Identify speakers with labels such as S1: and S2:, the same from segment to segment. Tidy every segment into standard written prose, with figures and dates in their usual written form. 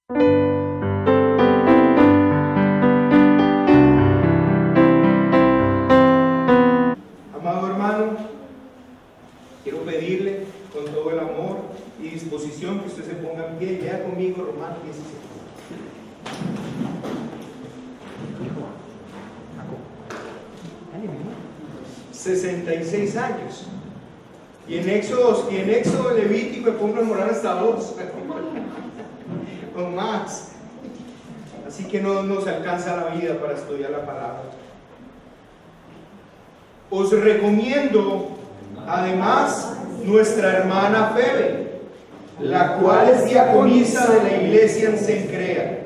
S1: Amado hermano, quiero pedirle con todo el amor y disposición que usted se ponga en pie y lea conmigo Romanos 16. 66 años. Y en Éxodo Levítico me pongo a memorar hasta 2 o más. Así que no nos alcanza la vida para estudiar la palabra. Os recomiendo además nuestra hermana Febe, la cual es diaconisa de la iglesia en Cencrea,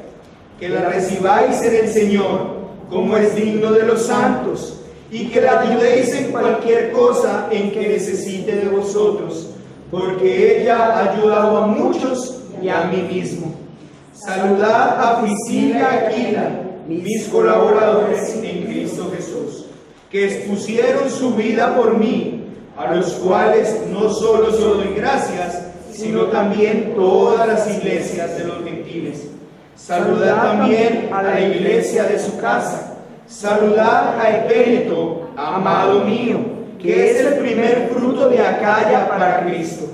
S1: que la recibáis en el Señor como es digno de los santos, y que la ayudéis en cualquier cosa en que necesite de vosotros, porque ella ha ayudado a muchos y a mí mismo. Saludad a Priscila y Aquila, mis colaboradores en Cristo Jesús, que expusieron su vida por mí, a los cuales no solo yo doy gracias, sino también todas las iglesias de los gentiles. Saludad también a la iglesia de su casa. Saludad a Epéneto, amado mío, que es el primer fruto de Acaya para Cristo.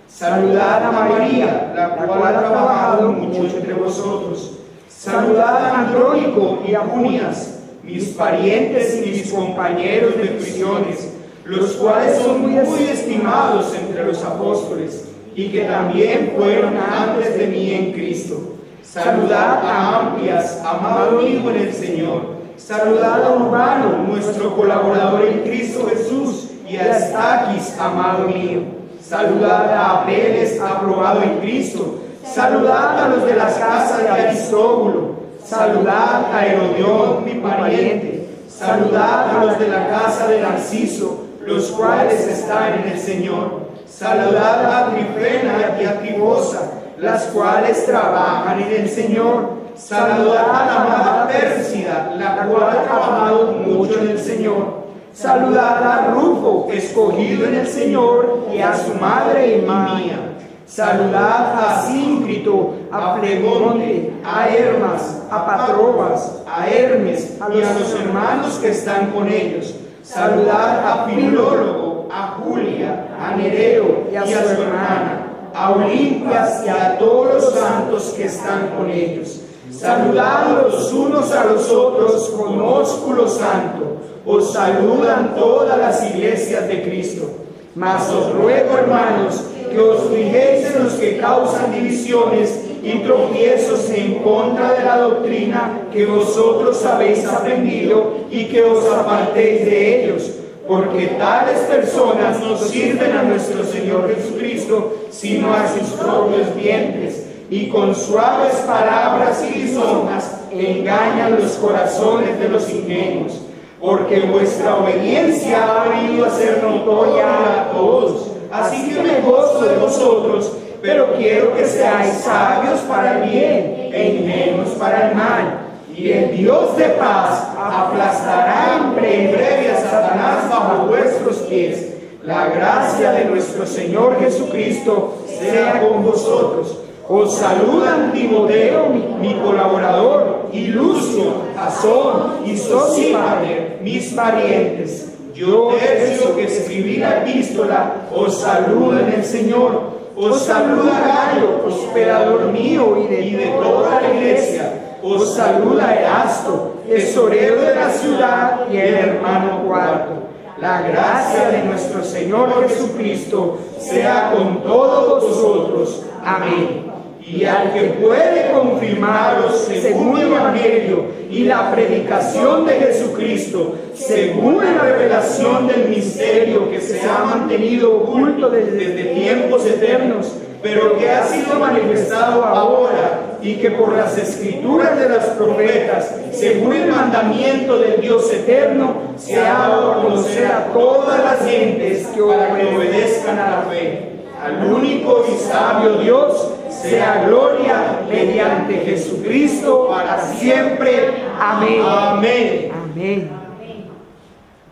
S1: Saludad a María, la cual ha trabajado mucho entre vosotros. Saludad a Andrónico y a Junias, mis parientes y mis compañeros de prisiones, los cuales son muy estimados entre los apóstoles, y que también fueron antes de mí en Cristo. Saludad a Amplias, amado amigo en el Señor. Saludad a Urbano, nuestro colaborador en Cristo Jesús, y a Estaquis, amado mío. Saludad a Apeles, aprobado en Cristo. Saludad a los de la casa de Aristóbulo. Saludad a Herodión, mi pariente. Saludad a los de la casa de Narciso, los cuales están en el Señor. Saludad a Trifena y a Trifosa, las cuales trabajan en el Señor. Saludad a la amada Pérsida, la cual ha trabajado mucho en el Señor. Saludad a Rufo, escogido en el Señor, y a su madre y mía. Saludad a Síncrito, a Flegonte, a Hermas, a Patrobas, a Hermes y a los hermanos que están con ellos. Saludad a Filólogo, a Julia, a Nereo y a su hermana, a Olimpias y a todos los santos que están con ellos. Saludad los unos a los otros con ósculo santo. Os saludan todas las iglesias de Cristo. Mas os ruego, hermanos, que os fijéis en los que causan divisiones y tropiezos en contra de la doctrina que vosotros habéis aprendido, y que os apartéis de ellos, porque tales personas no sirven a nuestro Señor Jesucristo, sino a sus propios vientres, y con suaves palabras y lisonjas engañan los corazones de los ingenuos. Porque vuestra obediencia ha venido a ser notoria a todos. Así que me gozo de vosotros, pero quiero que seáis sabios para el bien e ingenuos para el mal. Y el Dios de paz aplastará en breve a Satanás bajo vuestros pies. La gracia de nuestro Señor Jesucristo sea con vosotros. Os saludan Timoteo, mi colaborador, y Lucio, Jasón y Sosípater, mis parientes. Yo, Tercio, que escribí la epístola, os saludo en el Señor. Os saluda Gayo, hospedador mío y de toda la iglesia. Os saluda Erasto, tesorero de la ciudad, y el hermano Cuarto. La gracia de nuestro Señor Jesucristo sea con todos vosotros. Amén. Y al que puede confirmaros según el Evangelio y la predicación de Jesucristo, según la revelación del misterio que se ha mantenido oculto desde tiempos eternos, pero que ha sido manifestado ahora, y que por las escrituras de los profetas, según el mandamiento del Dios eterno, se ha dado a conocer a todas las gentes que obedezcan a la fe. Al único y sabio Dios sea gloria mediante Jesucristo para siempre. Amén. Amén.
S2: Amén.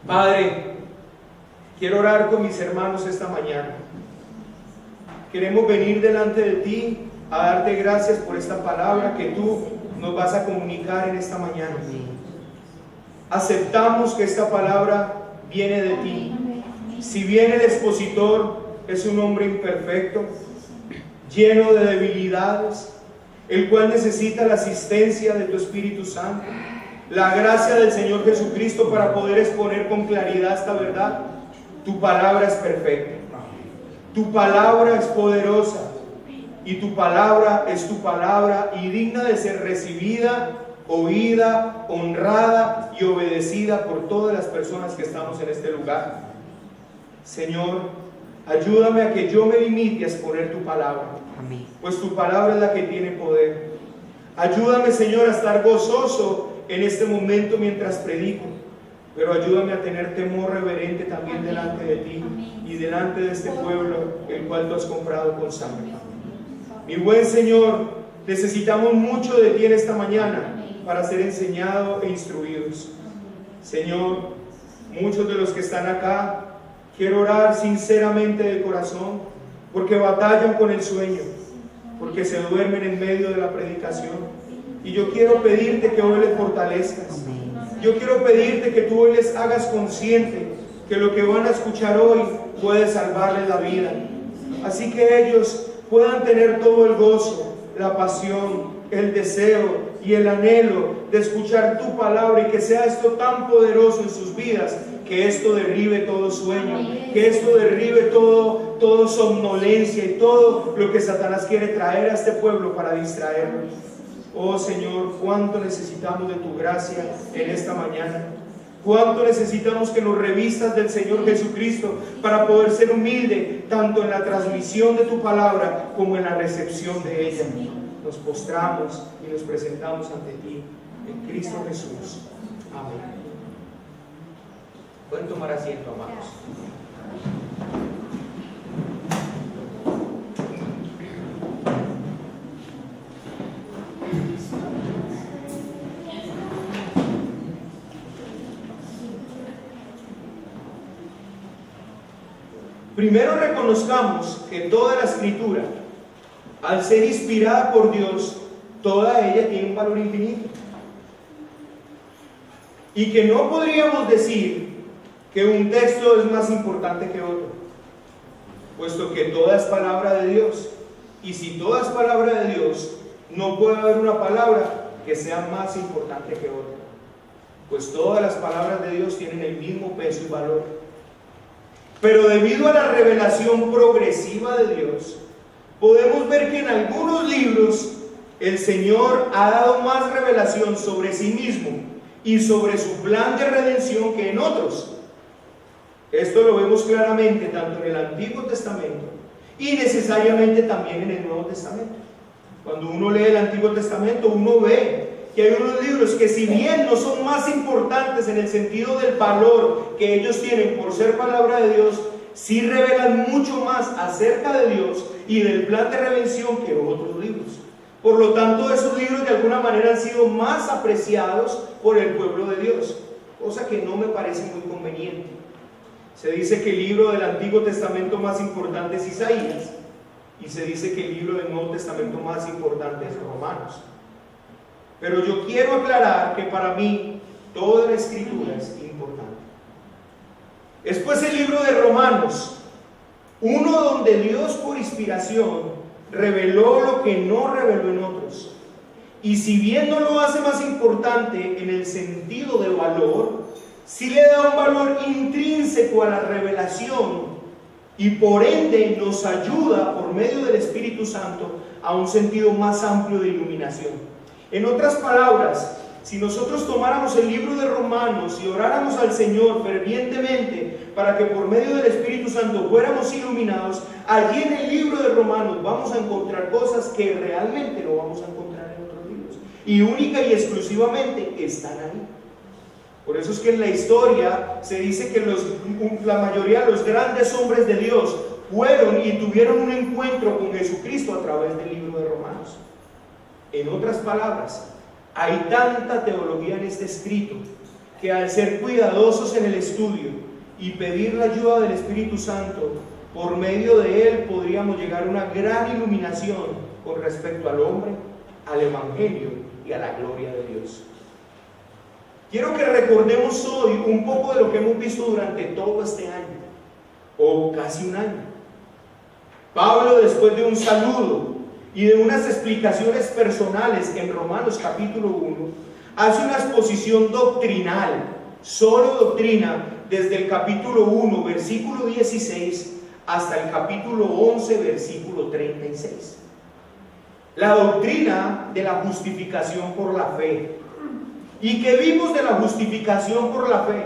S1: Padre, quiero orar con mis hermanos esta mañana. Queremos venir delante de ti a darte gracias por esta palabra que tú nos vas a comunicar en esta mañana. Aceptamos que esta palabra viene de ti. Si bien el expositor es un hombre imperfecto, lleno de debilidades, el cual necesita la asistencia de tu Espíritu Santo, la gracia del Señor Jesucristo para poder exponer con claridad esta verdad, tu palabra es perfecta, tu palabra es poderosa y tu palabra es tu palabra y digna de ser recibida, oída, honrada y obedecida por todas las personas que estamos en este lugar. Señor, ayúdame a que yo me limite a exponer tu palabra, pues tu palabra es la que tiene poder. Ayúdame, Señor, a estar gozoso en este momento mientras predico, pero ayúdame a tener temor reverente también delante de ti y delante de este pueblo el cual tú has comprado con sangre. Mi buen Señor, necesitamos mucho de ti en esta mañana para ser enseñados e instruidos. Señor, muchos de los que están acá, quiero orar sinceramente de corazón, porque batallan con el sueño, porque se duermen en medio de la predicación. Y yo quiero pedirte que hoy les fortalezcas. Yo quiero pedirte que tú hoy les hagas consciente que lo que van a escuchar hoy puede salvarles la vida. Así que ellos puedan tener todo el gozo, la pasión, el deseo y el anhelo de escuchar tu palabra, y que sea esto tan poderoso en sus vidas, que esto derribe todo sueño, que esto derribe todo somnolencia y todo lo que Satanás quiere traer a este pueblo para distraernos. Oh Señor, cuánto necesitamos de tu gracia en esta mañana. Cuánto necesitamos que nos revistas del Señor Jesucristo para poder ser humilde tanto en la transmisión de tu palabra como en la recepción de ella. Nos postramos y nos presentamos ante ti en Cristo Jesús. Amén. Pueden tomar asiento, amados. Primero reconozcamos que toda la Escritura, al ser inspirada por Dios, toda ella tiene un valor infinito. Y que no podríamos decir que un texto es más importante que otro, puesto que toda es palabra de Dios. Y si toda es palabra de Dios, no puede haber una palabra que sea más importante que otra, pues todas las palabras de Dios tienen el mismo peso y valor. Pero debido a la revelación progresiva de Dios, podemos ver que en algunos libros el Señor ha dado más revelación sobre sí mismo y sobre su plan de redención que en otros. Esto lo vemos claramente tanto en el Antiguo Testamento y necesariamente también en el Nuevo Testamento. Cuando uno lee el Antiguo Testamento, uno ve que hay unos libros que, si bien no son más importantes en el sentido del valor que ellos tienen por ser palabra de Dios, sí revelan mucho más acerca de Dios y del plan de redención que otros libros. Por lo tanto, esos libros de alguna manera han sido más apreciados por el pueblo de Dios, cosa que no me parece muy conveniente. Se dice que el libro del Antiguo Testamento más importante es Isaías, y se dice que el libro del Nuevo Testamento más importante es Romanos. Pero yo quiero aclarar que para mí toda la Escritura es importante. Es pues el libro de Romanos, uno donde Dios por inspiración reveló lo que no reveló en otros. Y si bien no lo hace más importante en el sentido de valor, sí le da un valor intrínseco a la revelación, y por ende nos ayuda por medio del Espíritu Santo a un sentido más amplio de iluminación. En otras palabras, si nosotros tomáramos el libro de Romanos y oráramos al Señor fervientemente para que por medio del Espíritu Santo fuéramos iluminados, allí en el libro de Romanos vamos a encontrar cosas que realmente no vamos a encontrar en otros libros, y única y exclusivamente están ahí. Por eso es que en la historia se dice que la mayoría de los grandes hombres de Dios fueron y tuvieron un encuentro con Jesucristo a través del libro de Romanos. En otras palabras, hay tanta teología en este escrito que, al ser cuidadosos en el estudio y pedir la ayuda del Espíritu Santo, por medio de él podríamos llegar a una gran iluminación con respecto al hombre, al evangelio y a la gloria de Dios. Quiero que recordemos hoy un poco de lo que hemos visto durante todo este año, o casi un año. Pablo, después de un saludo y de unas explicaciones personales en Romanos capítulo 1, hace una exposición doctrinal, solo doctrina, desde el capítulo 1, versículo 16, hasta el capítulo 11, versículo 36. La doctrina de la justificación por la fe. ¿Y qué vimos de la justificación por la fe?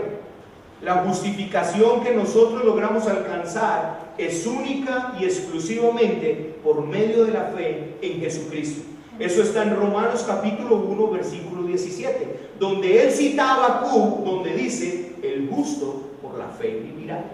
S1: La justificación que nosotros logramos alcanzar es única y exclusivamente por medio de la fe en Jesucristo. Eso está en Romanos capítulo 1, versículo 17, donde él citaba a Habacuc, donde dice: el justo por la fe vivirá.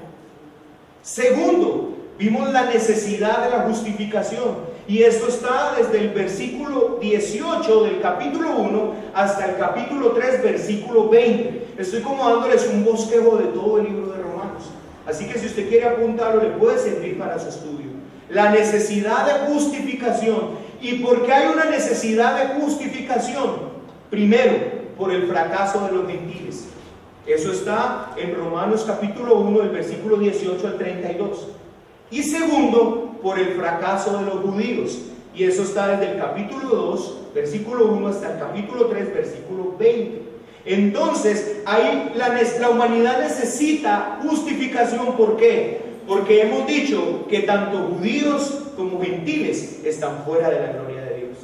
S1: Segundo, vimos la necesidad de la justificación, y esto está desde el versículo 18 del capítulo 1 hasta el capítulo 3, versículo 20. Estoy como dándoles un bosquejo de todo el libro de Romanos, así que si usted quiere apuntarlo, le puede servir para su estudio. La necesidad de justificación. ¿Y por qué hay una necesidad de justificación? Primero, por el fracaso de los gentiles. Eso está en Romanos capítulo 1, del versículo 18 al 32. Y segundo, por el fracaso de los judíos. Y eso está desde el capítulo 2, versículo 1, hasta el capítulo 3, versículo 20. Entonces, ahí la humanidad necesita justificación. ¿Por qué? Porque hemos dicho que tanto judíos como gentiles están fuera de la gloria de Dios.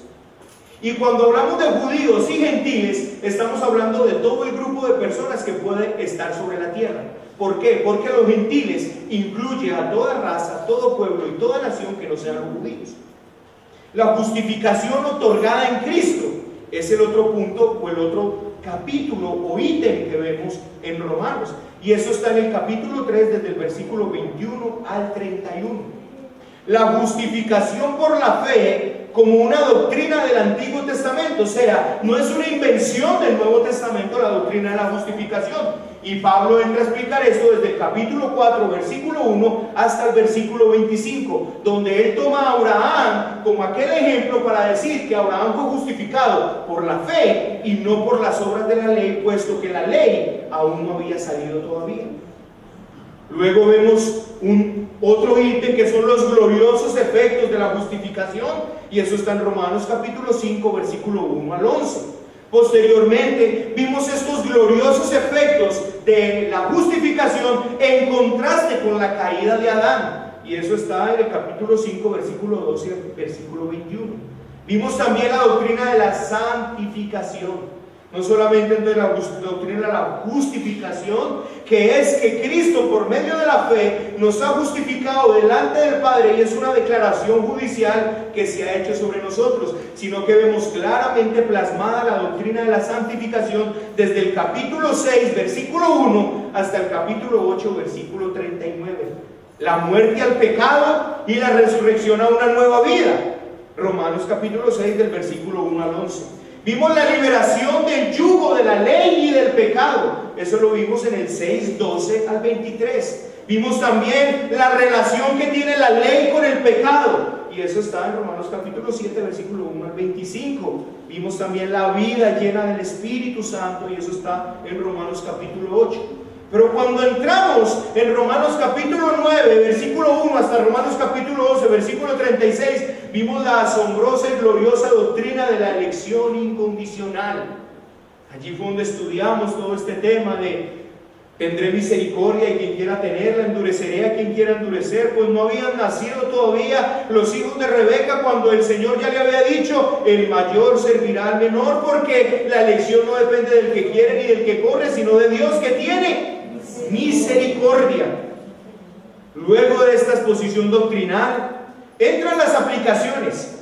S1: Y cuando hablamos de judíos y gentiles, estamos hablando de todo el grupo de personas que puede estar sobre la tierra. ¿Por qué? Porque los gentiles incluyen a toda raza, todo pueblo y toda nación que no sean los judíos. La justificación otorgada en Cristo es el otro punto o el otro capítulo o ítem que vemos en Romanos. Y eso está en el capítulo 3, desde el versículo 21 al 31. La justificación por la fe como una doctrina del Antiguo Testamento, o sea, no es una invención del Nuevo Testamento la doctrina de la justificación. Y Pablo entra a explicar esto desde el capítulo 4, versículo 1 hasta el versículo 25, donde él toma a Abraham como aquel ejemplo para decir que Abraham fue justificado por la fe y no por las obras de la ley, puesto que la ley aún no había salido todavía. Luego vemos otro ítem que son los gloriosos efectos de la justificación, y eso está en Romanos capítulo 5, versículo 1 al 11. Posteriormente vimos estos gloriosos efectos de la justificación en contraste con la caída de Adán, y eso está en el capítulo 5, versículo 12 al versículo 21. Vimos también la doctrina de la santificación. No solamente entonces la doctrina de la justificación, que es que Cristo por medio de la fe nos ha justificado delante del Padre, y es una declaración judicial que se ha hecho sobre nosotros, sino que vemos claramente plasmada la doctrina de la santificación desde el capítulo 6, versículo 1 hasta el capítulo 8, versículo 39. La muerte al pecado y la resurrección a una nueva vida. Romanos capítulo 6 del versículo 1 al 11. Vimos la liberación del yugo de la ley y del pecado. Eso lo vimos en el 6, 12 al 23. Vimos también la relación que tiene la ley con el pecado. Y eso está en Romanos capítulo 7, versículo 1 al 25. Vimos también la vida llena del Espíritu Santo. Y eso está en Romanos capítulo 8. Pero cuando entramos en Romanos capítulo 9, versículo 1 hasta Romanos capítulo 12, versículo 36, vimos la asombrosa y gloriosa doctrina de la elección incondicional. Allí fue donde estudiamos todo este tema de tendré misericordia y quien quiera tenerla, endureceré a quien quiera endurecer, pues no habían nacido todavía los hijos de Rebeca cuando el Señor ya le había dicho, el mayor servirá al menor, porque la elección no depende del que quiere ni del que corre, sino de Dios que tiene misericordia. Luego de esta exposición doctrinal entran las aplicaciones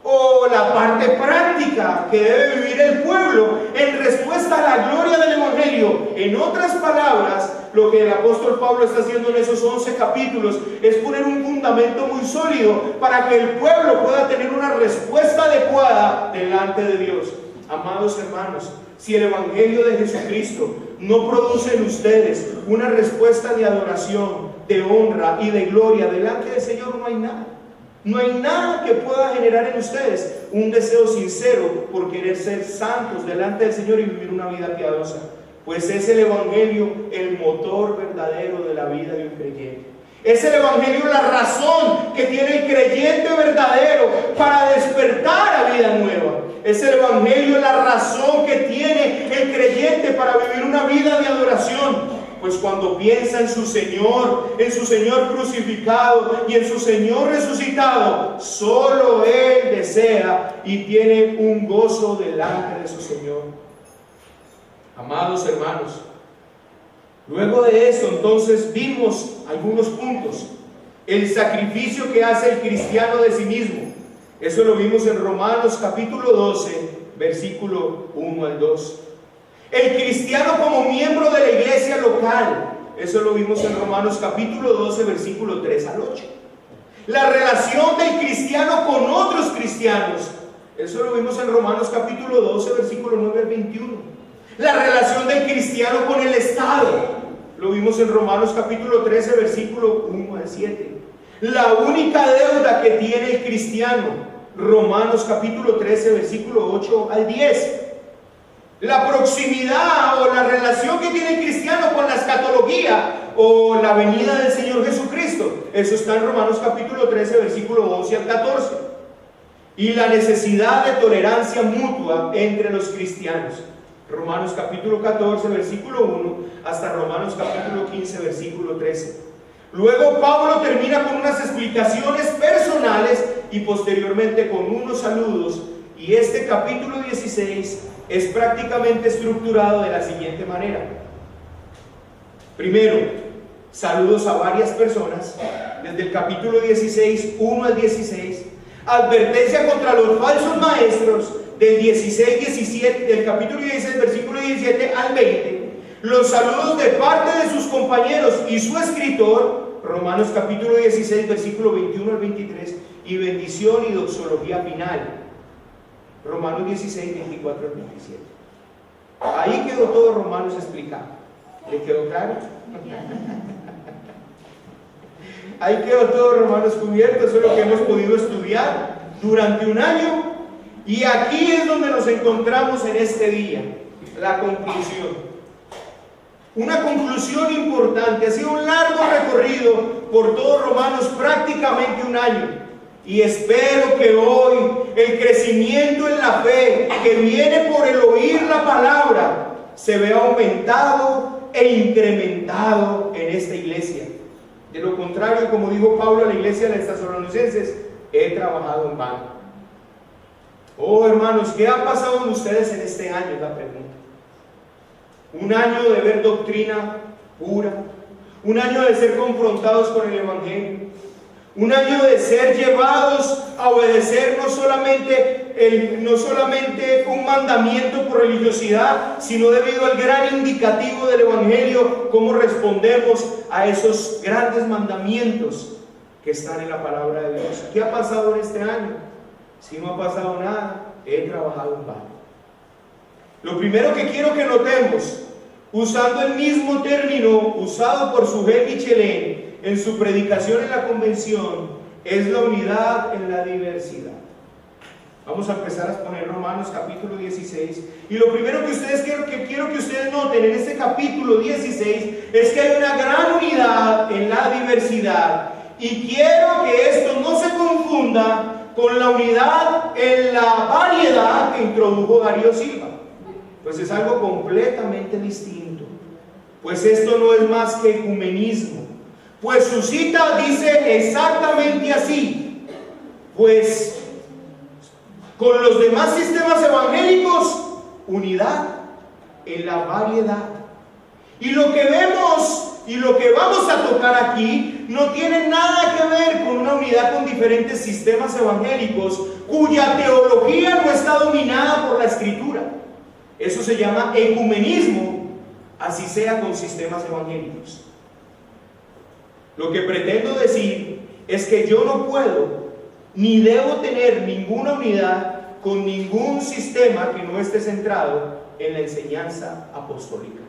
S1: o la parte práctica que debe vivir el pueblo en respuesta a la gloria del Evangelio. En otras palabras, lo que el apóstol Pablo está haciendo en esos 11 capítulos es poner un fundamento muy sólido para que el pueblo pueda tener una respuesta adecuada delante de Dios. Amados hermanos, si el Evangelio de Jesucristo no produce en ustedes una respuesta de adoración, de honra y de gloria delante del Señor, no hay nada. No hay nada que pueda generar en ustedes un deseo sincero por querer ser santos delante del Señor y vivir una vida piadosa. Pues es el Evangelio el motor verdadero de la vida de un creyente. Es el Evangelio la razón que tiene el creyente verdadero para despertar a vida nueva. Es el Evangelio la razón que tiene el creyente para vivir una vida de adoración. Pues cuando piensa en su Señor crucificado y en su Señor resucitado, solo Él desea y tiene un gozo delante de su Señor. Amados hermanos, luego de eso entonces vimos algunos puntos. El sacrificio que hace el cristiano de sí mismo. Eso lo vimos en Romanos capítulo 12, versículo 1 al 2. El cristiano como miembro de la iglesia local. Eso lo vimos en Romanos capítulo 12, versículo 3 al 8. La relación del cristiano con otros cristianos. Eso lo vimos en Romanos capítulo 12, versículo 9 al 21. La relación del cristiano con el Estado. Lo vimos en Romanos capítulo 13, versículo 1 al 7. La única deuda que tiene el cristiano. Romanos capítulo 13, versículo 8 al 10. La proximidad o la relación que tiene el cristiano con la escatología o la venida del Señor Jesucristo. Eso está en Romanos capítulo 13, versículo 11 al 14. Y la necesidad de tolerancia mutua entre los cristianos. Romanos capítulo 14, versículo 1 hasta Romanos capítulo 15, versículo 13. Luego Pablo termina con unas explicaciones personales y posteriormente con unos saludos. Y este capítulo 16 es prácticamente estructurado de la siguiente manera. Primero, saludos a varias personas, desde el capítulo 16, 1 al 16. Advertencia contra los falsos maestros, del 16, 17, del capítulo 16, versículo 17 al 20. Los saludos de parte de sus compañeros y su escritor, Romanos capítulo 16, versículo 21 al 23. Y bendición y doxología final, Romanos 16, 24 al 27. Ahí quedó todo Romanos explicado. ¿Le quedó claro? Ahí quedó todo Romanos cubierto. Eso es lo que hemos podido estudiar durante un año. Y aquí es donde nos encontramos en este día. La conclusión. Una conclusión importante. Ha sido un largo recorrido por todo Romanos, prácticamente un año. Y espero que hoy el crecimiento en la fe que viene por el oír la palabra se vea aumentado e incrementado en esta iglesia. De lo contrario, como dijo Pablo a la iglesia de los Tesalonicenses, he trabajado en vano. Oh hermanos, ¿qué ha pasado en ustedes en este año? Es la pregunta. Un año de ver doctrina pura, un año de ser confrontados con el Evangelio, un año de ser llevados a obedecer no solamente un mandamiento por religiosidad, sino debido al gran indicativo del Evangelio, cómo respondemos a esos grandes mandamientos que están en la palabra de Dios. ¿Qué ha pasado en este año? Si no ha pasado nada, he trabajado en vano. Lo primero que quiero que notemos, usando el mismo término usado por Sujel Michelén en su predicación en la convención, es la unidad en la diversidad. Vamos a empezar a poner Romanos capítulo 16. Y lo primero que quiero que ustedes noten en este capítulo 16 es que hay una gran unidad en la diversidad. Y quiero que esto no se confunda con la unidad en la variedad que introdujo Darío Silva. Pues es algo completamente distinto. Pues esto no es más que ecumenismo. Pues su cita dice exactamente así. Pues con los demás sistemas evangélicos, unidad en la variedad. Y lo que vemos y lo que vamos a tocar aquí no tiene nada que ver con una unidad con diferentes sistemas evangélicos cuya teología no está dominada por la Escritura. Eso se llama ecumenismo, así sea con sistemas evangélicos. Lo que pretendo decir es que yo no puedo ni debo tener ninguna unidad con ningún sistema que no esté centrado en la enseñanza apostólica.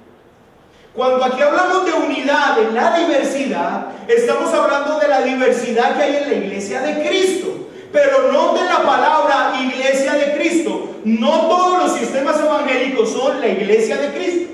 S1: Cuando aquí hablamos de unidad en la diversidad, estamos hablando de la diversidad que hay en la iglesia de Cristo. Pero noten la palabra iglesia de Cristo. No todos los sistemas evangélicos son la iglesia de Cristo.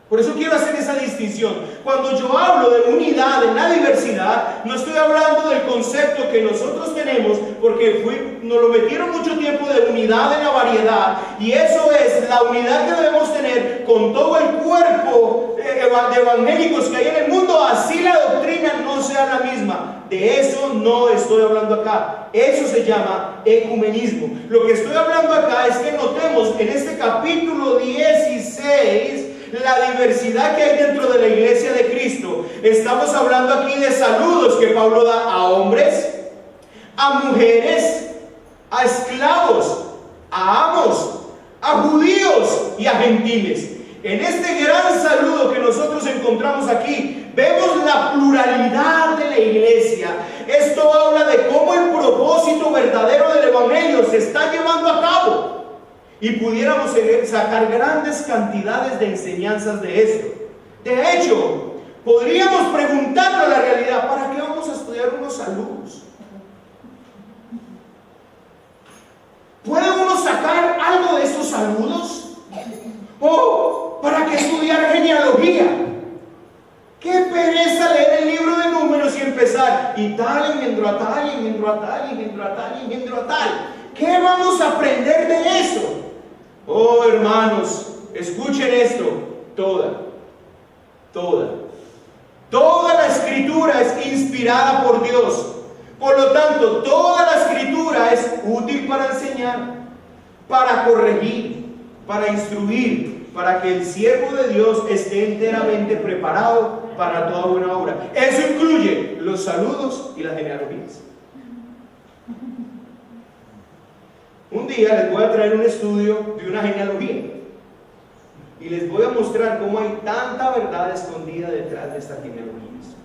S1: Por eso quiero hacer esa distinción. Cuando yo hablo de unidad en la diversidad, no estoy hablando del concepto que nosotros tenemos, porque nos lo metieron mucho tiempo de unidad en la variedad, y eso es la unidad que debemos tener con todo el cuerpo de evangélicos que hay en el mundo, así la doctrina no sea la misma. De eso no estoy hablando acá. Eso se llama ecumenismo. Lo que estoy hablando acá es que notemos en este capítulo 16 la diversidad que hay dentro de la iglesia de Cristo. Estamos hablando aquí de saludos que Pablo da a hombres, a mujeres, a esclavos, a amos, a judíos y a gentiles. En este gran saludo que nosotros encontramos aquí, vemos la pluralidad de la iglesia. Esto habla de cómo el propósito verdadero del evangelio se está llevando a cabo. Y pudiéramos sacar grandes cantidades de enseñanzas de esto. De hecho, podríamos preguntarnos a la realidad: ¿para qué vamos a estudiar unos saludos? ¿Puede uno sacar algo de estos saludos? ¿O para qué estudiar genealogía? Qué pereza leer el libro de Números y empezar y tal, engendró a tal, y engendró a tal, y engendró a tal, y engendró a tal. ¿Qué vamos a aprender de eso? Oh, hermanos, escuchen esto. Toda la escritura es inspirada por Dios. Por lo tanto, toda la escritura es útil para enseñar, para corregir, para instruir, para que el siervo de Dios esté enteramente preparado para toda buena obra. Eso incluye los saludos y las genealogías. Un día les voy a traer un estudio de una genealogía y les voy a mostrar cómo hay tanta verdad escondida detrás de estas genealogías.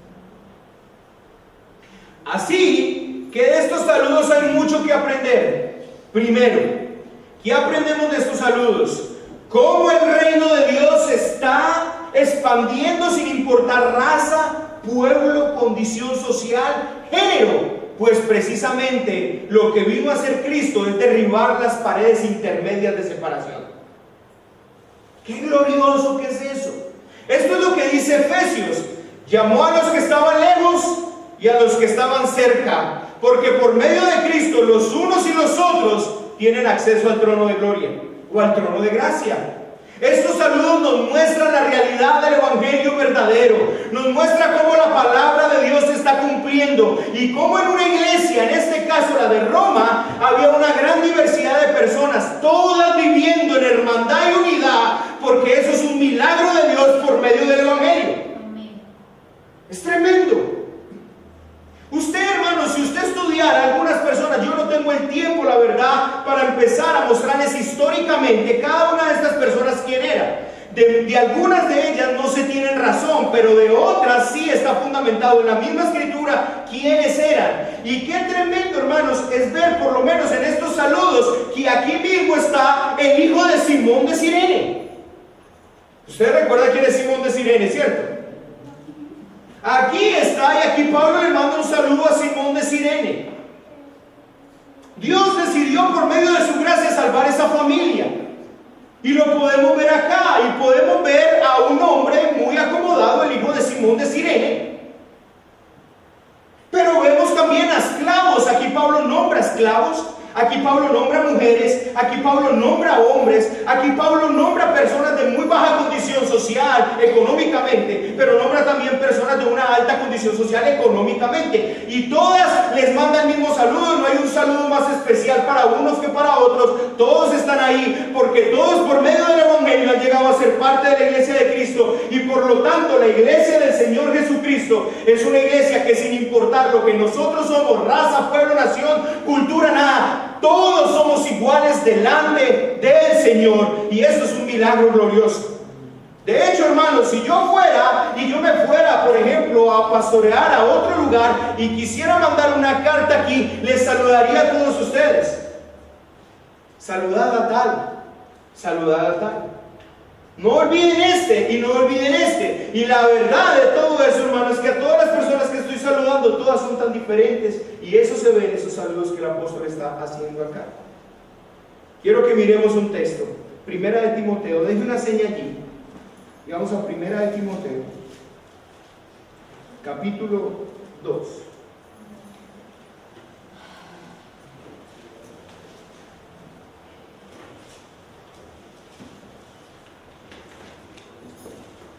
S1: Así que de estos saludos hay mucho que aprender. Primero, ¿qué aprendemos de estos saludos? Cómo el reino de Dios se está expandiendo sin importar raza, pueblo, condición social, género. Pues precisamente lo que vino a hacer Cristo es derribar las paredes intermedias de separación. ¡Qué glorioso que es eso! Esto es lo que dice Efesios. Llamó a los que estaban lejos y a los que estaban cerca, porque por medio de Cristo los unos y los otros tienen acceso al trono de gloria o al trono de gracia. Estos saludos nos muestran la realidad del evangelio verdadero, nos muestra cómo la palabra de Dios se está cumpliendo y cómo en una iglesia, en este caso la de Roma, había una gran diversidad de personas, todas viviendo en hermandad y unidad, porque eso es un milagro de Dios por medio del evangelio. Es tremendo. Usted, hermano, si usted estudiara algunas personas, yo no tengo el tiempo, la verdad, para empezar a mostrarles históricamente cada una de estas personas quién era. De algunas de ellas no se tienen razón, pero de otras sí está fundamentado en la misma escritura quiénes eran. Y qué tremendo, hermanos, es ver por lo menos en estos saludos que aquí mismo está el hijo de Simón de Cirene. Usted recuerda quién es Simón de Cirene, ¿cierto? Aquí está, y aquí Pablo le manda un saludo a Simón de Cirene. Dios decidió por medio de su gracia salvar esa familia. Y lo podemos ver acá, y podemos ver a un hombre muy acomodado, el hijo de Simón de Cirene. Pero vemos también a esclavos. Aquí Pablo nombra esclavos. Aquí Pablo nombra mujeres, aquí Pablo nombra hombres, aquí Pablo nombra personas de muy baja condición social, económicamente, pero nombra también personas de una alta condición social económicamente. Y todas les manda el mismo saludo, no hay un saludo más especial para unos que para otros. Todos están ahí porque todos por medio del evangelio han llegado a ser parte de la iglesia de Cristo. Y por lo tanto la iglesia del Señor Jesucristo es una iglesia que sin importar lo que nosotros somos, raza, pueblo, nación, cultura, nada, todos somos iguales delante del Señor, y eso es un milagro glorioso. De hecho, hermanos, si yo me fuera, por ejemplo, a pastorear a otro lugar y quisiera mandar una carta aquí, les saludaría a todos ustedes. Saludad a tal, saludad a tal. No olviden este y no olviden este. Y la verdad de todo eso, hermanos, es que a todas las personas que estoy saludando cuando todas son tan diferentes? Y eso se ve en esos saludos que el apóstol está haciendo acá. Quiero que miremos un texto. Primera de Timoteo. Deje una seña allí. Y vamos a Primera de Timoteo, capítulo 2.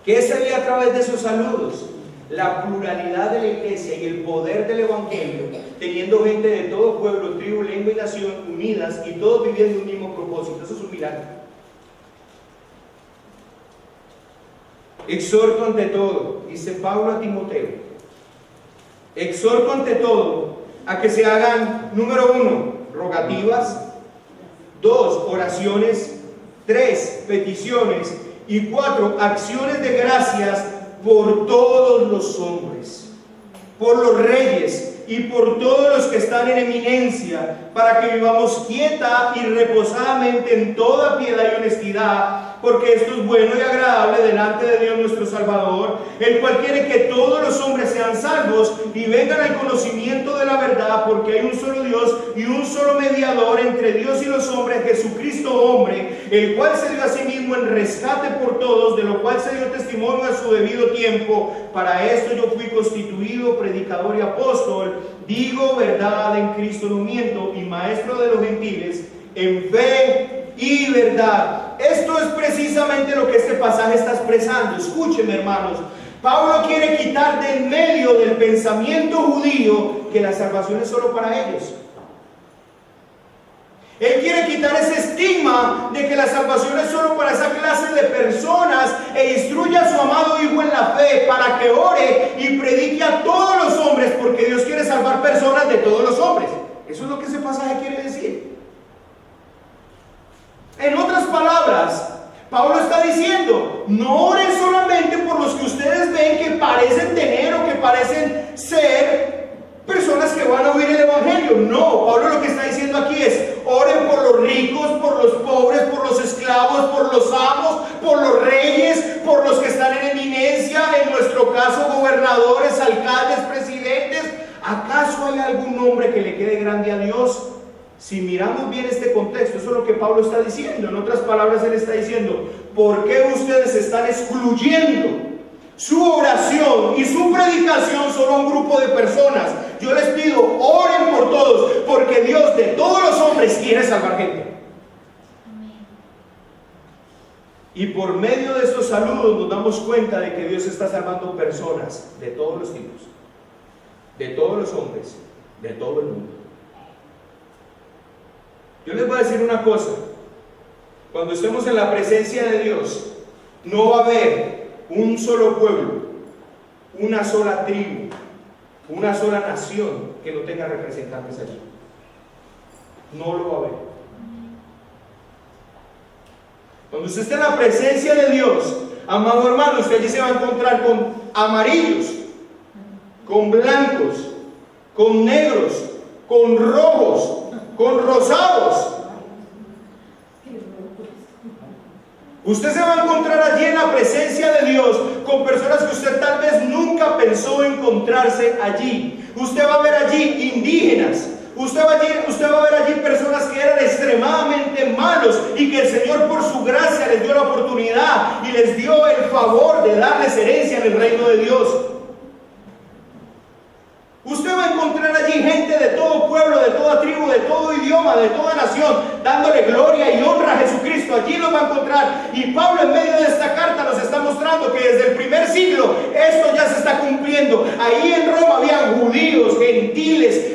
S1: ¿Qué se ve a través de esos saludos? La pluralidad de la iglesia y el poder del evangelio, teniendo gente de todo pueblo, tribu, lengua y nación unidas y todos viviendo un mismo propósito. Eso es un milagro. Exhorto ante todo, dice Pablo a Timoteo, exhorto ante todo a que se hagan, número 1, rogativas, 2, oraciones, 3, peticiones y 4, acciones de gracias por todos los hombres, por los reyes y por todos los que están en eminencia, para que vivamos quieta y reposadamente en toda piedad y honestidad, porque esto es bueno y agradable delante de Dios nuestro Salvador, el cual quiere que todos los hombres sean salvos y vengan al conocimiento de la verdad, porque hay un solo Dios y un solo mediador entre Dios y los hombres, Jesucristo hombre, el cual se dio a sí mismo en rescate por todos, de lo cual se dio testimonio a su debido tiempo. Para esto yo fui constituido predicador y apóstol, digo verdad en Cristo, no miento, y maestro de los gentiles en fe y verdad. Esto es precisamente lo que este pasaje está expresando. Escúcheme, hermanos. Pablo quiere quitar de en medio del pensamiento judío que la salvación es solo para ellos. Él quiere quitar ese estigma de que la salvación es solo para esa clase de personas e instruye a su amado Hijo en la fe para que ore y predique a todos los hombres, porque Dios quiere salvar personas de todos los hombres. Eso es lo que ese pasaje quiere decir. En otras palabras, Pablo está diciendo, no oren solamente por los que ustedes ven que parecen tener o que parecen ser personas que van a oír el evangelio. No, Pablo lo que está diciendo aquí es, oren por los ricos, por los pobres, por los esclavos, por los amos, por los reyes, por los que están en eminencia, en nuestro caso gobernadores, alcaldes, presidentes. ¿Acaso hay algún nombre que le quede grande a Dios? Si miramos bien este contexto, eso es lo que Pablo está diciendo. En otras palabras, él está diciendo, ¿por qué ustedes están excluyendo su oración y su predicación solo a un grupo de personas? Yo les pido, oren por todos, porque Dios de todos los hombres quiere salvar gente. Y por medio de estos saludos nos damos cuenta de que Dios está salvando personas de todos los tipos, de todos los hombres, de todo el mundo. Yo les voy a decir una cosa, cuando estemos en la presencia de Dios, no va a haber un solo pueblo, una sola tribu, una sola nación que no tenga representantes allí. No lo va a haber. Cuando usted esté en la presencia de Dios, amado hermano, usted allí se va a encontrar con amarillos, con blancos, con negros, con rojos, con rosados. Usted se va a encontrar allí en la presencia de Dios con personas que usted tal vez nunca pensó encontrarse allí. Usted va a ver allí indígenas. Usted va a ver allí personas que eran extremadamente malos y que el Señor por su gracia les dio la oportunidad y les dio el favor de darles herencia en el reino de Dios. Usted va a encontrar allí gente de todo pueblo, de toda tribu, de todo idioma, de toda nación, dándole gloria y honra a Jesucristo. Allí lo va a encontrar. Y Pablo en medio de esta carta nos está mostrando que desde el primer siglo esto ya se está cumpliendo. Ahí en Roma habían judíos, gentiles,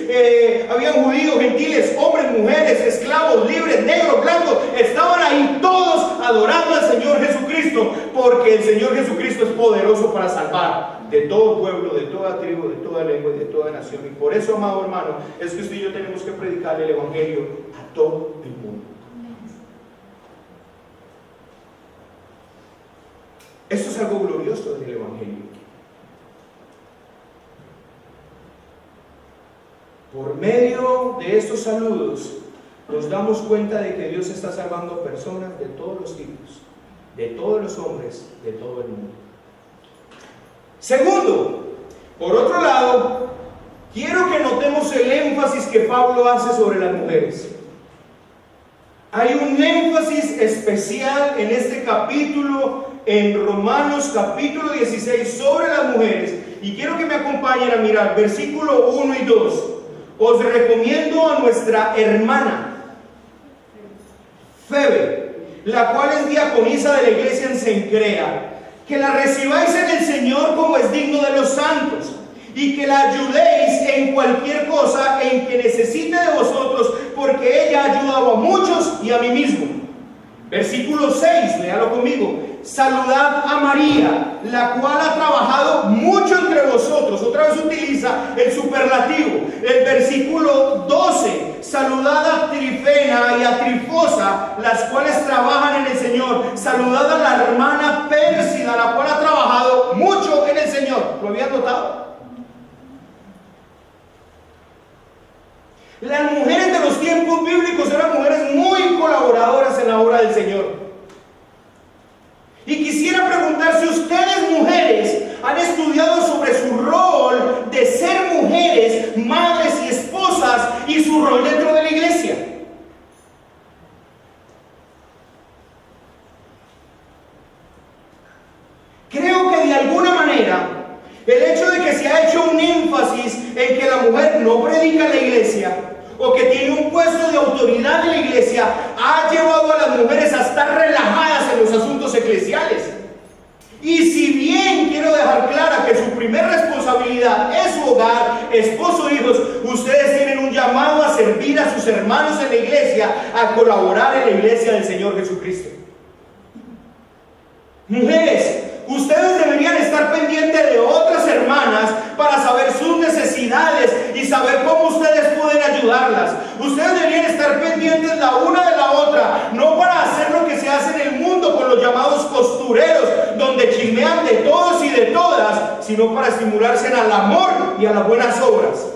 S1: hombres, mujeres, esclavos, libres, negros, blancos. Estaban ahí todos adorando al Señor Jesucristo, porque el Señor Jesucristo es poderoso para salvar de todo pueblo, de toda tribu, de toda lengua y de toda nación. Y por eso, amado hermano, es que usted y yo tenemos que predicarle el evangelio a todo el mundo. Esto es algo glorioso del evangelio. Por medio de estos saludos nos damos cuenta de que Dios está salvando personas de todos los tipos, de todos los hombres, de todo el mundo. Segundo, por otro lado, quiero que notemos el énfasis que Pablo hace sobre las mujeres. Hay un énfasis especial en este capítulo, en Romanos capítulo 16, sobre las mujeres. Y quiero que me acompañen a mirar versículo 1 y 2. Os recomiendo a nuestra hermana Febe, la cual es diaconisa de la iglesia en Cencrea, que la recibáis en el Señor como es digno de los santos, y que la ayudéis en cualquier cosa en que necesite de vosotros, porque ella ha ayudado a muchos y a mí mismo. Versículo 6, léalo conmigo. Saludad a María, la cual ha trabajado mucho entre vosotros. Otra vez utiliza el superlativo. El versículo 12, saludad a Trifena y a Trifosa, las cuales trabajan en el Señor. Saludad a la hermana Pérsida, la cual ha trabajado mucho en el Señor. ¿Lo habían notado? Las mujeres de los tiempos bíblicos eran mujeres muy colaboradoras en la obra del Señor. Y quisiera preguntar si ustedes, mujeres, han estudiado sobre su rol de ser mujeres, madres y esposas, y su rol dentro de la iglesia. Creo que de alguna manera el hecho de que se ha hecho un énfasis en que la mujer no predica en la iglesia o que tiene un puesto de autoridad en la iglesia ha llevado a las mujeres a estar relajadas en los asuntos eclesiales. Y si bien quiero dejar clara que su primera responsabilidad es su hogar, esposo, hijos, ustedes tienen un llamado a servir a sus hermanos en la iglesia, a colaborar en la iglesia del Señor Jesucristo. Mujeres, ustedes deberían estar pendientes de otras hermanas para saber sus necesidades y saber cómo ustedes pueden ayudarlas. Ustedes deberían estar pendientes la una de la otra, no para hacer lo que se hace en el mundo con los llamados costureros, donde chismean de todos y de todas, sino para estimularse al amor y a las buenas obras.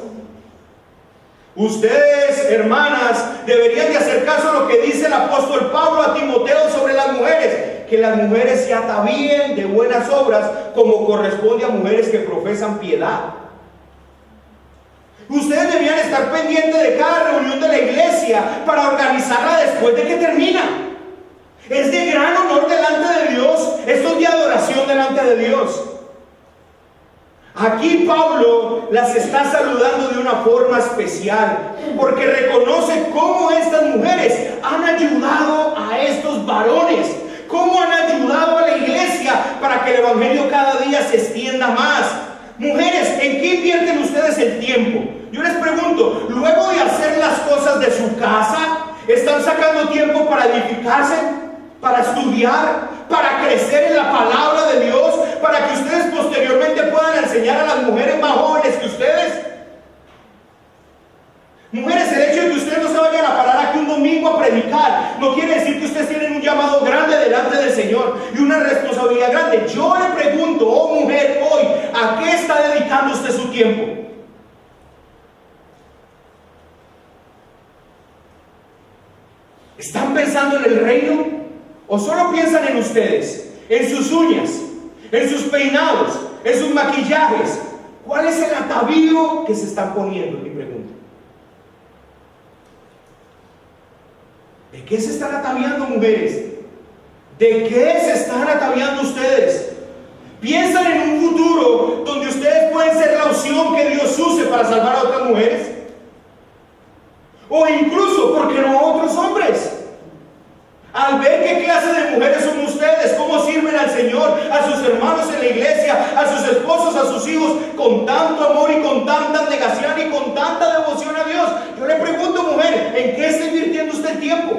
S1: Ustedes, hermanas, deberían de hacer caso a lo que dice el apóstol Pablo a Timoteo sobre las mujeres, que las mujeres se atavíen de buenas obras como corresponde a mujeres que profesan piedad. Ustedes deberían estar pendientes de cada reunión de la iglesia para organizarla después de que termina. Es de gran honor delante de Dios, esto es de adoración delante de Dios. Aquí Pablo las está saludando de una forma especial, porque reconoce cómo estas mujeres han ayudado a estos varones, cómo han ayudado a la iglesia para que el evangelio cada día se extienda más. Mujeres, ¿en qué invierten ustedes el tiempo? Yo les pregunto, luego de hacer las cosas de su casa, ¿están sacando tiempo para edificarse, para estudiar, para crecer en la palabra de Dios, para que ustedes posteriormente puedan enseñar a las mujeres más jóvenes que ustedes? Mujeres, el hecho de que ustedes no se vayan a parar aquí un domingo a predicar no quiere decir que ustedes tienen un llamado grande delante del Señor y una responsabilidad grande. Yo le pregunto, oh mujer, hoy, ¿a qué está dedicando usted su tiempo? ¿Están pensando en el reino? ¿O solo piensan en ustedes? En sus uñas, en sus peinados, en sus maquillajes. ¿Cuál es el atavío que se están poniendo? Mi pregunta. ¿De qué se están ataviando, mujeres? ¿De qué se están ataviando ustedes? ¿Piensan en un futuro donde ustedes pueden ser la opción que Dios use para salvar a otras mujeres? O incluso, ¿por qué no a otros hombres? Al ver qué clase de mujeres son ustedes, cómo sirven al Señor, a sus hermanos en la iglesia, a sus esposos, a sus hijos, con tanto amor y con tanta negación y con tanta devoción a Dios. Yo le pregunto, mujer, ¿en qué está invirtiendo usted el tiempo?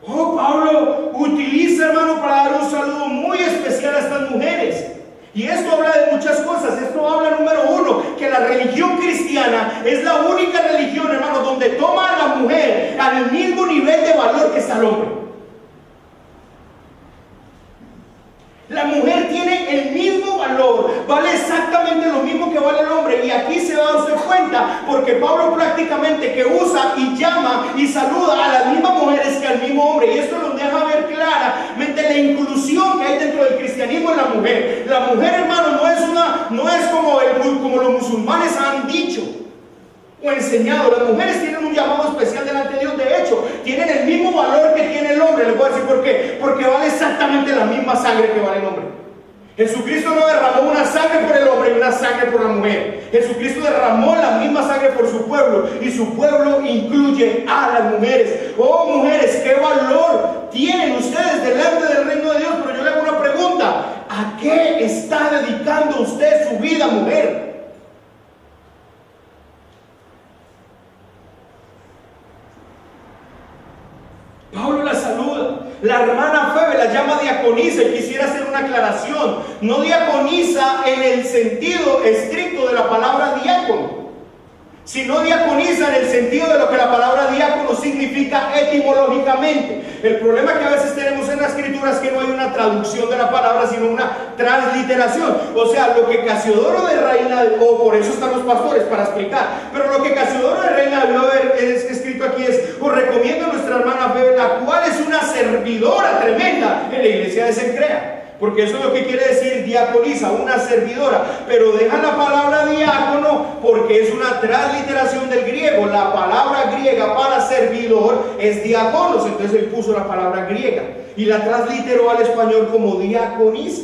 S1: Oh, Pablo utiliza, hermano, para dar un saludo muy especial a estas mujeres. Y esto habla de muchas cosas. Esto habla, número uno, que la religión cristiana es la única religión, hermano, donde toma a la mujer al mismo nivel de valor que está el hombre. La mujer tiene el mismo valor, vale exactamente lo mismo que vale el hombre. Y aquí se da usted cuenta, porque Pablo prácticamente que usa y llama y saluda a las mismas mujeres que al mismo hombre. Y esto nos deja ver claramente la inclusión que hay dentro del cristianismo en la mujer. La mujer, hermano, enseñado. Las mujeres tienen un llamado especial delante de Dios. De hecho, tienen el mismo valor que tiene el hombre. Les voy a decir por qué. Porque vale exactamente la misma sangre que vale el hombre. Jesucristo no derramó una sangre por el hombre y una sangre por la mujer. Jesucristo derramó la misma sangre por su pueblo, y su pueblo incluye a las mujeres. Oh, mujeres, qué valor tienen ustedes delante del reino de Dios. Pero yo le hago una pregunta: ¿a qué está dedicando usted su vida, mujer? Pablo la saluda. La hermana Febe la llama diaconisa, y quisiera hacer una aclaración. No diaconisa en el sentido estricto de la palabra diácono, sino diaconisa en el sentido de lo que la palabra diácono significa etimológicamente. El problema que a veces tenemos en la escritura es que no hay una traducción de la palabra, sino una transliteración. O sea, lo que Casiodoro de Reina, o por eso están los pastores para explicar, pero lo que Casiodoro de Reina debió haber escrito aquí es: os recomiendo a nuestra hermana Febe, la cual es una servidora tremenda en la iglesia de Cencrea. Porque eso es lo que quiere decir diaconisa, una servidora. Pero deja la palabra diácono porque es una transliteración del griego. La palabra griega para servidor es diáconos. Entonces él puso la palabra griega y la transliteró al español como diaconisa.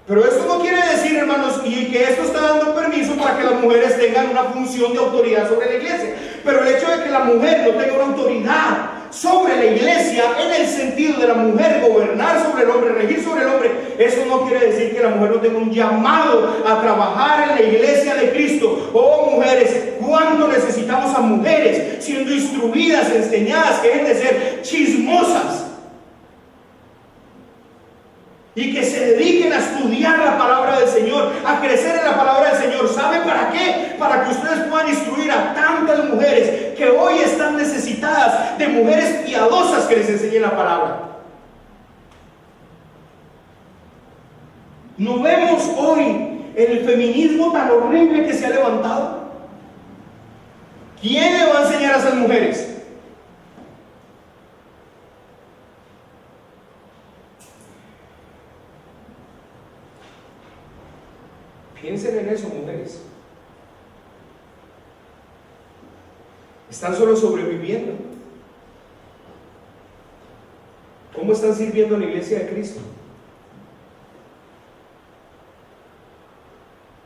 S1: Pero esto no quiere decir, hermanos, y que esto está dando permiso para que las mujeres tengan una función de autoridad sobre la iglesia. Pero el hecho de que la mujer no tenga una autoridad sobre la iglesia, en el sentido de la mujer gobernar sobre el hombre, regir sobre el hombre, eso no quiere decir que la mujer no tenga un llamado a trabajar en la iglesia de Cristo. Oh, mujeres, ¿cuánto necesitamos a mujeres siendo instruidas, enseñadas, que dejen de ser chismosas y que se dediquen a estudiar la palabra del Señor, a crecer en la palabra del Señor? ¿Sabe para qué? Para que ustedes puedan instruir a tantas mujeres que hoy están necesitadas de mujeres piadosas que les enseñen la palabra. ¿No vemos hoy el feminismo tan horrible que se ha levantado? ¿Quién le va a enseñar a esas mujeres? Piensen en eso, mujeres. Están solo sobreviviendo. ¿Cómo están sirviendo en la iglesia de Cristo?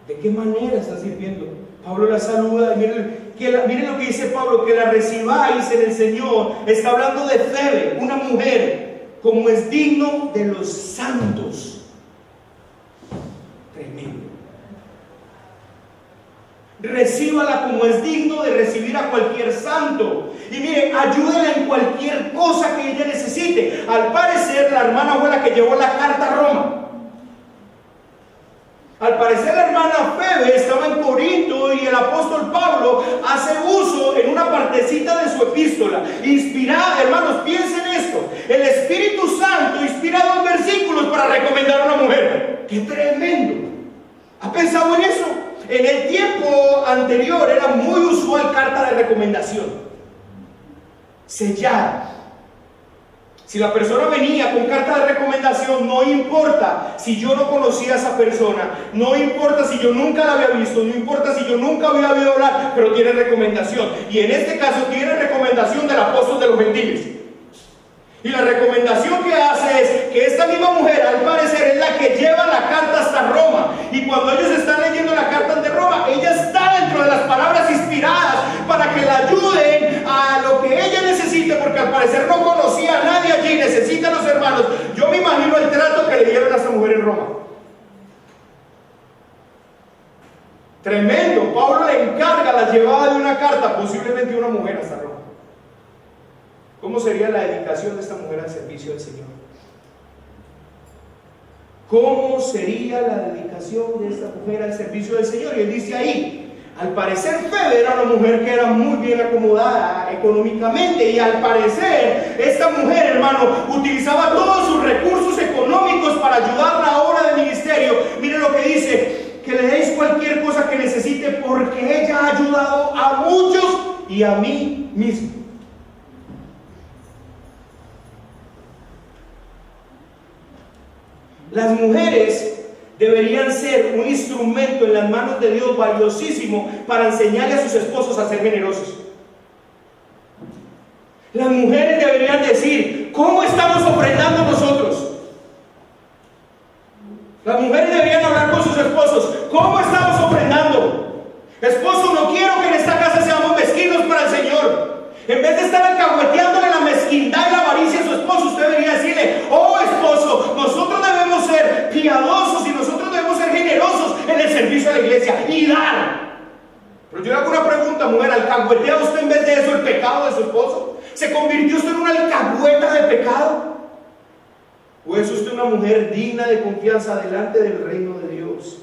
S1: ¿De qué manera están sirviendo? Pablo la saluda. Miren lo que dice Pablo: que la recibáis en el Señor. Está hablando de Febe, una mujer, como es digno de los santos. Tremendo. Recíbala como es digno de recibir a cualquier santo. Y mire, ayúdela en cualquier cosa que ella necesite. Al parecer, la hermana fue la que llevó la carta a Roma. Al parecer, la hermana Febe estaba en Corinto, y el apóstol Pablo hace uso en una partecita de su epístola, inspirada. Hermanos, piensen esto: el Espíritu Santo inspira 2 versículos para recomendar a una mujer. ¡Qué tremendo! ¿Ha pensado en eso? En el tiempo anterior era muy usual carta de recomendación, sellada. Si la persona venía con carta de recomendación, no importa si yo no conocía a esa persona, no importa si yo nunca la había visto, no importa si yo nunca había oído hablar, pero tiene recomendación. Y en este caso tiene recomendación del apóstol de los gentiles. Y la recomendación que hace es que esta misma mujer, al parecer, es la que lleva la carta hasta Roma. Y cuando ellos están leyendo la carta de Roma, ella está dentro de las palabras inspiradas para que la ayuden a lo que ella necesite, porque al parecer no conocía a nadie allí. Necesita a los hermanos. Yo me imagino el trato que le dieron a esta mujer en Roma. Tremendo. Pablo le encarga la llevada de una carta, posiblemente una mujer, hasta Roma. ¿Cómo sería la dedicación de esta mujer al servicio del Señor? ¿Cómo sería la dedicación de esta mujer al servicio del Señor? Y él dice ahí: al parecer Febe era una mujer que era muy bien acomodada económicamente, y al parecer esta mujer, hermano, utilizaba todos sus recursos económicos para ayudar la obra del ministerio. Mire lo que dice: que le deis cualquier cosa que necesite, porque ella ha ayudado a muchos y a mí mismo. Las mujeres deberían ser un instrumento en las manos de Dios valiosísimo para enseñarle a sus esposos a ser generosos. Las mujeres deberían decir: ¿cómo estamos ofrendando nosotros? Las mujeres deberían hablar con sus esposos: ¿cómo estamos ofrendando? Esposo, no quiero que en esta casa seamos mezquinos para el Señor. En vez de estar alcahueteándole la mezquindad y la avaricia a su esposo, usted debería decirle: oh esposo, nosotros debemos ser piadosos y nosotros debemos ser generosos en el servicio a la iglesia y dar. Pero yo le hago una pregunta, mujer: ¿alcahuetea usted en vez de eso el pecado de su esposo? ¿Se convirtió usted en una alcahueta de pecado? ¿O es usted una mujer digna de confianza delante del reino de Dios?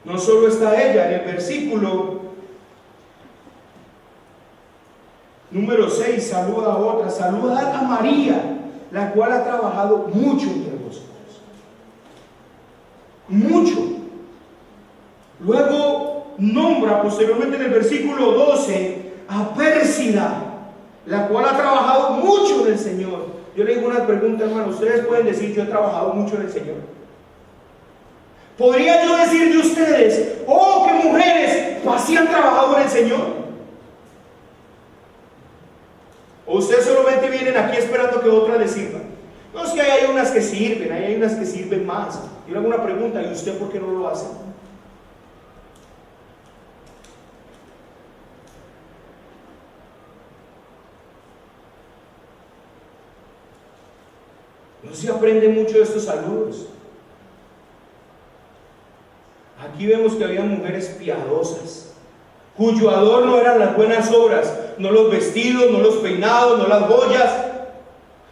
S1: No solo está ella, en el versículo número 6, saluda a otra: saludad a María, la cual ha trabajado mucho entre vosotros. Mucho. Luego nombra posteriormente en el versículo 12 a Pérsida, la cual ha trabajado mucho en el Señor. Yo le digo una pregunta, hermano: ustedes pueden decir: yo he trabajado mucho en el Señor. ¿Podría yo decir de ustedes: oh, qué mujeres así han trabajado en el Señor? ¿O ustedes solamente vienen aquí esperando que otras les sirvan? No, es que hay unas que sirven, hay unas que sirven más. Yo le hago una pregunta: ¿y usted por qué no lo hace? No se aprende mucho de estos saludos. Aquí vemos que había mujeres piadosas, cuyo adorno eran las buenas obras, no los vestidos, no los peinados, no las joyas.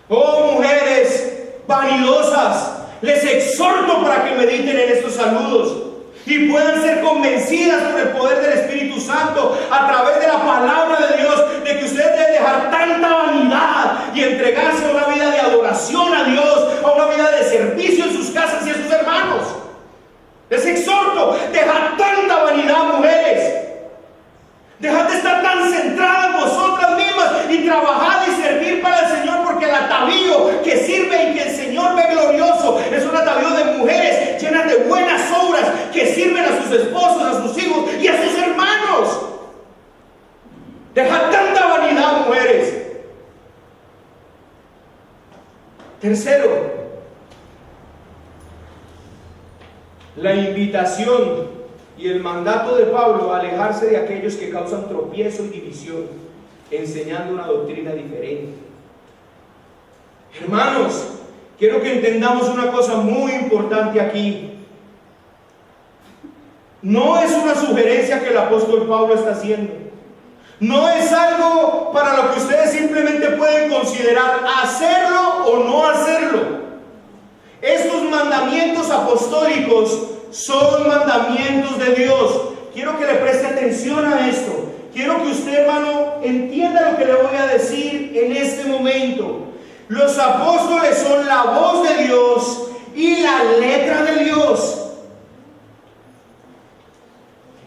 S1: Oh, mujeres vanidosas, les exhorto para que mediten en estos saludos y puedan ser convencidas por el poder del Espíritu Santo a través de la palabra de Dios, de que ustedes deben dejar tanta vanidad y entregarse a una vida de adoración a Dios, a una vida de servicio en sus casas y a sus hermanos. Les exhorto: dejad tanta vanidad, mujeres. Dejad de estar tan centradas en vosotras mismas y trabajad y servir para el Señor, porque el atavío que sirve y que el Señor ve glorioso es un atavío de mujeres llenas de buenas obras que sirven a sus esposos, a sus hijos y a sus hermanos. Dejad tanta vanidad, mujeres. Tercero, la invitación y el mandato de Pablo a alejarse de aquellos que causan tropiezo y división, enseñando una doctrina diferente. Hermanos, quiero que entendamos una cosa muy importante aquí. No es una sugerencia que el apóstol Pablo está haciendo. No es algo para lo que ustedes simplemente pueden considerar hacerlo o no hacerlo. Estos mandamientos apostólicos son mandamientos de Dios. Quiero que le preste atención a esto. Quiero que usted, hermano, entienda lo que le voy a decir en este momento. Los apóstoles son la voz de Dios y la letra de Dios.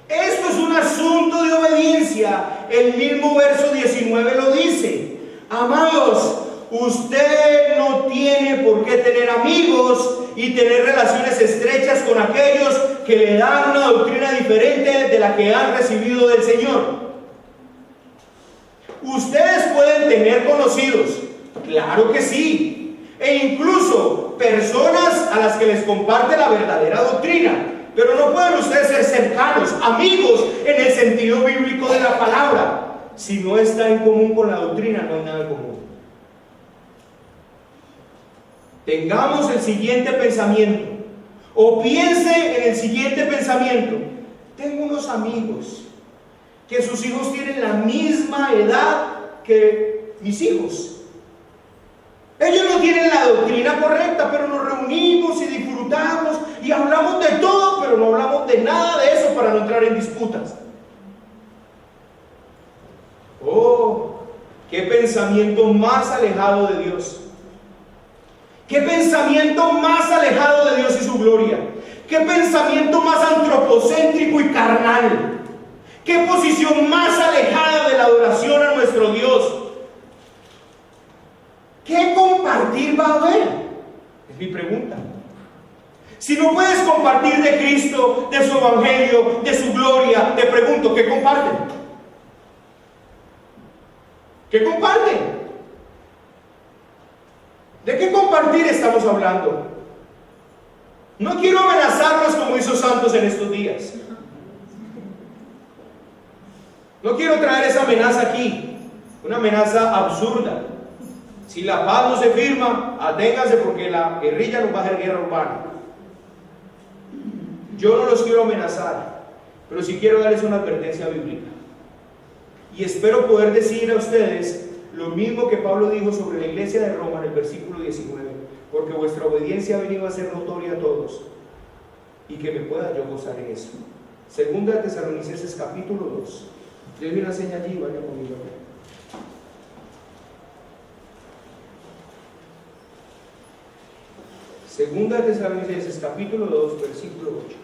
S1: Esto es un asunto de obediencia. El mismo verso 19 lo dice. Amados, usted no tiene por qué tener amigos y tener relaciones estrechas con aquellos que le dan una doctrina diferente de la que han recibido del Señor. Ustedes pueden tener conocidos, claro que sí, e incluso personas a las que les comparte la verdadera doctrina, pero no pueden ustedes ser cercanos, amigos en el sentido bíblico de la palabra. Si no está en común con la doctrina, no hay nada en común. Tengamos el siguiente pensamiento, o piense en el siguiente pensamiento: tengo unos amigos que sus hijos tienen la misma edad que mis hijos. Ellos no tienen la doctrina correcta, pero nos reunimos y disfrutamos y hablamos de todo, pero no hablamos de nada de eso para no entrar en disputas. Oh, qué pensamiento más alejado de Dios. ¿Qué pensamiento más alejado de Dios y su gloria? ¿Qué pensamiento más antropocéntrico y carnal? ¿Qué posición más alejada de la adoración a nuestro Dios? ¿Qué compartir va a haber? Es mi pregunta. Si no puedes compartir de Cristo, de su evangelio, de su gloria, te pregunto, ¿qué comparten? ¿Qué comparten? ¿De qué compartir estamos hablando? No quiero amenazarlos como hizo Santos en estos días. No quiero traer esa amenaza aquí, una amenaza absurda. Si la paz no se firma, aténganse porque la guerrilla nos va a hacer guerra urbana. Yo no los quiero amenazar, pero sí quiero darles una advertencia bíblica. Y espero poder decir a ustedes lo mismo que Pablo dijo sobre la iglesia de Roma en el versículo 19, porque vuestra obediencia ha venido a ser notoria a todos, y que me pueda yo gozar en eso. Segunda de Tesalonicenses capítulo 2. Yo vi una señal allí, vaya conmigo. Segunda de Tesalonicenses capítulo 2, versículo 8.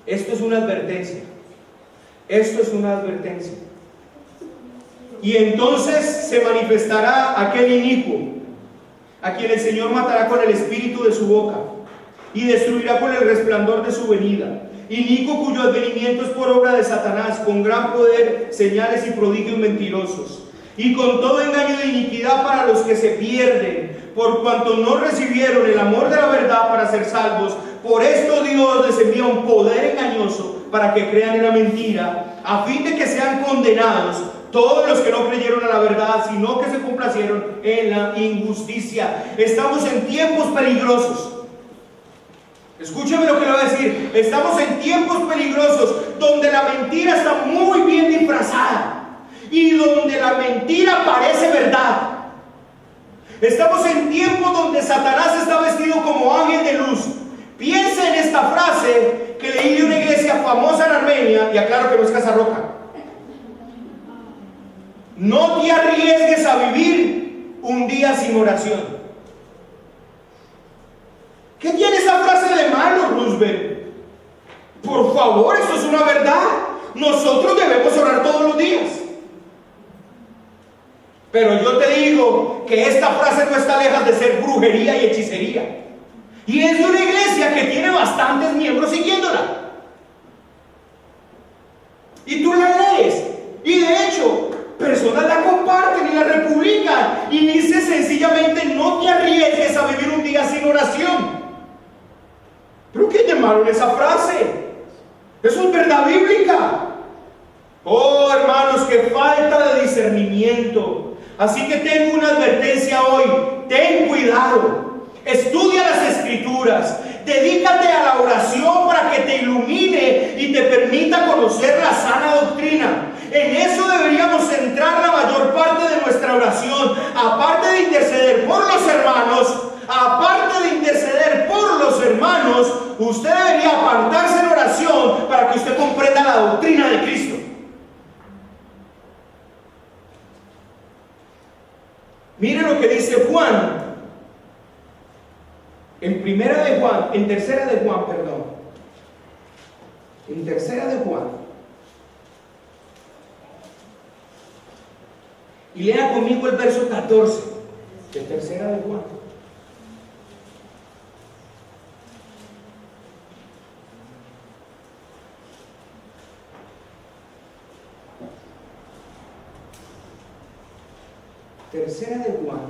S1: Esto es una advertencia. Esto es una advertencia. Y entonces se manifestará aquel inicuo, a quien el Señor matará con el espíritu de su boca y destruirá con el resplandor de su venida. Inicuo cuyo advenimiento es por obra de Satanás, con gran poder, señales y prodigios mentirosos, y con todo engaño de iniquidad para los que se pierden, por cuanto no recibieron el amor de la verdad para ser salvos. Por esto Dios les envía un poder engañoso para que crean en la mentira, a fin de que sean condenados todos los que no creyeron a la verdad, sino que se complacieron en la injusticia. Estamos en tiempos peligrosos. Escúchame lo que le voy a decir. Estamos en tiempos peligrosos donde la mentira está muy bien disfrazada y donde la mentira parece verdad. Estamos en tiempos donde Satanás está vestido como ángel de luz. Piensa en esta frase que leí de una iglesia famosa en Armenia, y aclaro que no es Casa Roca. No te arriesgues a vivir un día sin oración. ¿Qué tiene esa frase de malo, Roosevelt? Por favor, esto es una verdad. Nosotros debemos orar todos los días. Pero yo te digo que esta frase no está lejos de ser brujería y hechicería. Y es de una iglesia que tiene bastantes miembros siguiéndola. Y tú la lees. Y de hecho, personas la comparten y la republican. Y dice sencillamente: no te arriesgues a vivir un día sin oración. ¿Pero qué de malo en esa frase? Eso es verdad bíblica. Oh, hermanos, qué falta de discernimiento. Así que tengo una advertencia hoy. Ten cuidado. Estudia las Escrituras, dedícate a la oración para que te ilumine y te permita conocer la sana doctrina. En eso deberíamos centrar la mayor parte de nuestra oración. Aparte de interceder por los hermanos, usted debería apartarse en oración para que usted comprenda la doctrina de Cristo. Mire lo que dice Juan. En tercera de Juan. Y lea conmigo el verso 14 de tercera de Juan. Tercera de Juan,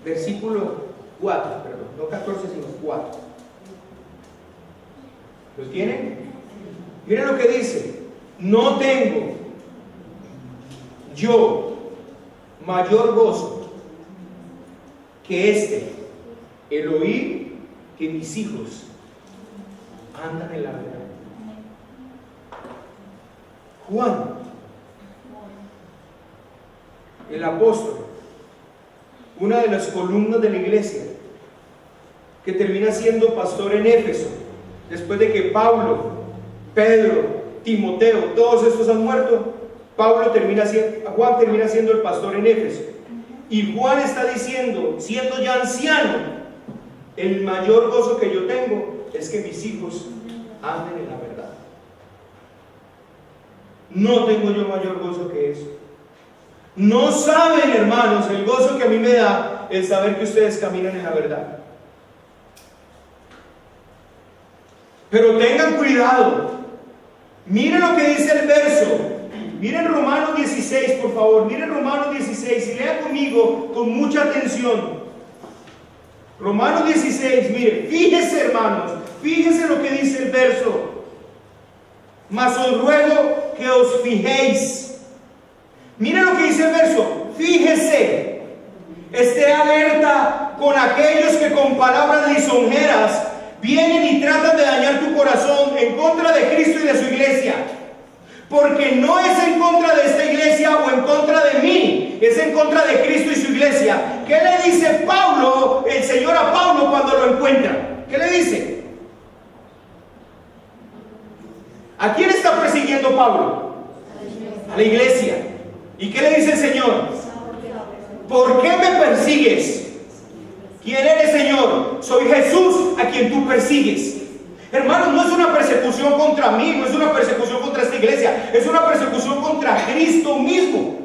S1: versículo 4, perdón, no 14 sino 4. ¿Los tienen? Miren lo que dice: no tengo yo mayor gozo que el oír que mis hijos andan en la verdad. Juan, el apóstol, una de las columnas de la iglesia, que termina siendo pastor en Éfeso, después de que Pablo, Pedro, Timoteo, todos estos han muerto. Juan termina siendo el pastor en Éfeso. Y Juan está diciendo, siendo ya anciano, el mayor gozo que yo tengo es que mis hijos anden en la verdad. No tengo yo mayor gozo que eso. No saben, hermanos, el gozo que a mí me da el saber que ustedes caminan en la verdad. Pero tengan cuidado. Miren lo que dice el verso. Miren Romanos 16, por favor. Miren Romanos 16 y lean conmigo con mucha atención. Romanos 16, mire, fíjese, hermanos, fíjese lo que dice el verso. Mas os ruego que os fijéis. Miren lo que dice el verso. Fíjese. Esté alerta con aquellos que con palabras lisonjeras vienen y tratan de dañar tu corazón en contra de Cristo y de su iglesia. Porque no es en contra de esta iglesia o en contra de mí, es en contra de Cristo y su iglesia. ¿Qué le dice Pablo, el Señor a Pablo cuando lo encuentra? ¿Qué le dice? ¿A quién está persiguiendo Pablo? A la iglesia. ¿Y qué le dice el Señor? ¿Por qué me persigues? ¿Quién eres, Señor? Soy Jesús a quien tú persigues. Hermanos, no es una persecución contra mí, no es una persecución contra esta iglesia, es una persecución contra Cristo mismo.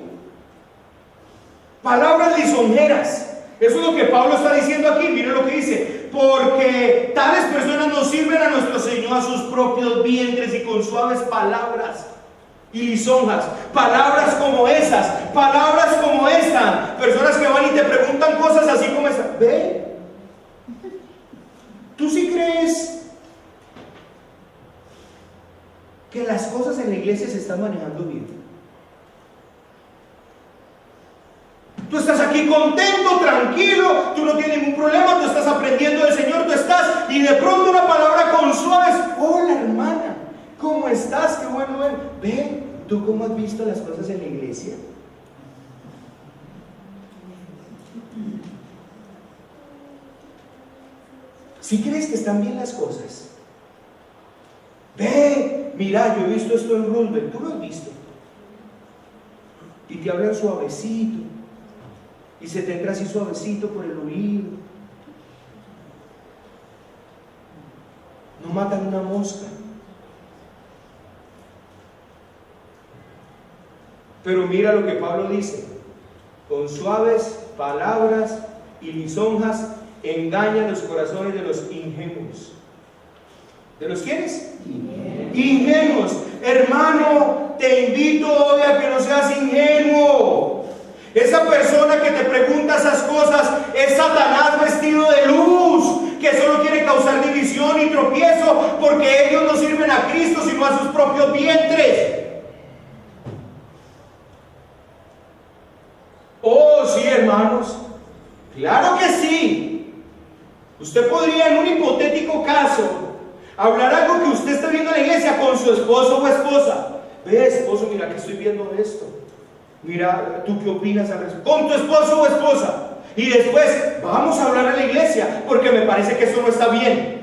S1: Palabras lisonjeras. Eso es lo que Pablo está diciendo aquí. Miren lo que dice. Porque tales personas nos sirven a nuestro Señor a sus propios vientres y con suaves palabras y lisonjas. Palabras como esas, palabras como esta. Personas que van y te preguntan cosas así como esta. Ve, ¿tú sí crees que las cosas en la iglesia se están manejando bien? Tú estás aquí contento, tranquilo, tú no tienes ningún problema, tú estás aprendiendo del Señor, tú estás, y de pronto una palabra con suaves. Hola, hermana, ¿cómo estás? Qué bueno, bueno. Ve, ¿tú cómo has visto las cosas en la iglesia? ¿Sí crees que están bien las cosas? Ve, mira, yo he visto esto en Roosevelt, tú lo has visto. Y te hablan suavecito, y se te entra así suavecito por el oído. No matan una mosca. Pero mira lo que Pablo dice: con suaves palabras y lisonjas engañan los corazones de los ingenuos. ¿De los quiénes? Ingenuos. Hermano, te invito hoy a que no seas ingenuo. Esa persona que te pregunta esas cosas es Satanás vestido de luz, que solo quiere causar división y tropiezo, porque ellos no sirven a Cristo sino a sus propios vientres. Oh, sí, hermanos, claro que sí. Usted podría, en un hipotético caso, hablar algo que usted está viendo en la iglesia con su esposo o esposa. Ve, esposo, mira que estoy viendo esto. Mira, ¿tú qué opinas al respecto? Con tu esposo o esposa. Y después, vamos a hablar a la iglesia, porque me parece que eso no está bien.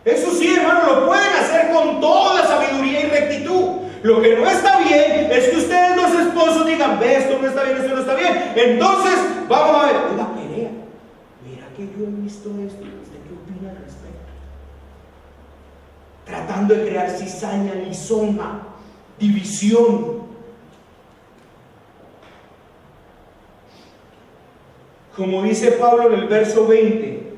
S1: Eso sí, hermano, lo pueden hacer con toda sabiduría y rectitud. Lo que no está bien es que ustedes, los esposos, digan: ve, esto no está bien, esto no está bien. Entonces, vamos a ver, una pelea. Mira que yo he visto esto, ¿usted qué opina al respecto? Tratando de crear cizaña, lisonja, división. Como dice Pablo en el verso 20,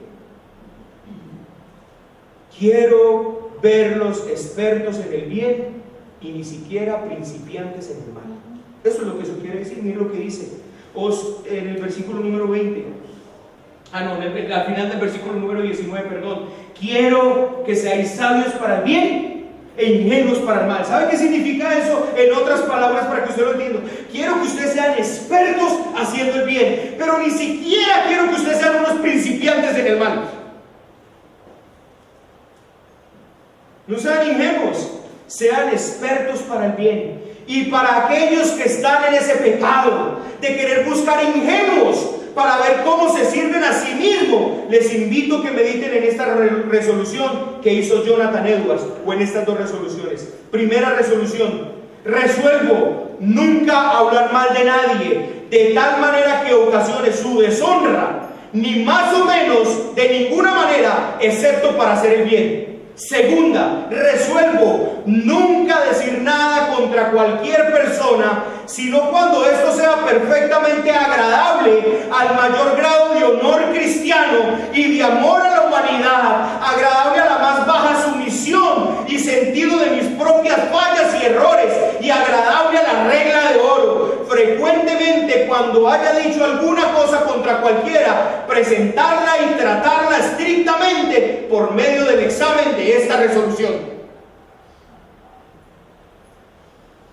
S1: quiero verlos expertos en el bien y ni siquiera principiantes en el mal. Eso es lo que eso quiere decir. Miren lo que dice en el versículo número 20. Al final del versículo número 19, perdón. Quiero que seáis sabios para el bien e ingenuos para el mal. ¿Sabe qué significa eso? En otras palabras, para que usted lo entienda. Quiero que ustedes sean expertos haciendo el bien, pero ni siquiera quiero que ustedes sean unos principiantes en el mal. No sean ingenuos, sean expertos para el bien. Y para aquellos que están en ese pecado de querer buscar ingenuos para ver cómo se sirven a sí mismos, les invito a que mediten en esta resolución que hizo Jonathan Edwards, o en estas dos resoluciones. Primera resolución: resuelvo nunca hablar mal de nadie, de tal manera que ocasione su deshonra, ni más o menos de ninguna manera, excepto para hacer el bien. Segunda, resuelvo nunca decir nada contra cualquier persona, sino cuando esto sea perfectamente agradable al mayor grado de honor cristiano y de amor a la humanidad, agradable a la más baja sumisión y sentido de mis propias fallas y errores, y agradable a la regla de oro. Frecuentemente, cuando haya dicho alguna cosa contra cualquiera, presentarla y tratarla estrictamente por medio del examen de esta resolución.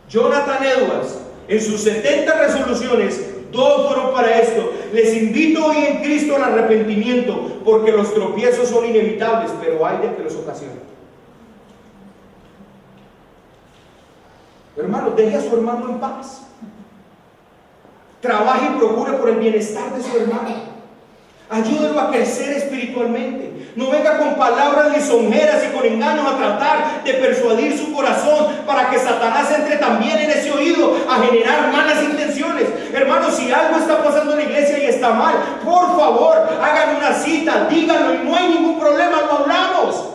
S1: Jonathan Edwards, en sus 70 resoluciones, 2 fueron para esto. Les invito hoy en Cristo al arrepentimiento, porque los tropiezos son inevitables, pero hay de que los ocasiona. Hermano, deje a su hermano en paz. Trabaje y procure por el bienestar de su hermano. Ayúdelo a crecer espiritualmente. No venga con palabras lisonjeras y con engaños a tratar de persuadir su corazón para que Satanás entre también en ese oído a generar malas intenciones. Hermano, si algo está pasando en la iglesia y está mal, por favor, hagan una cita, díganlo y no hay ningún problema, lo hablamos.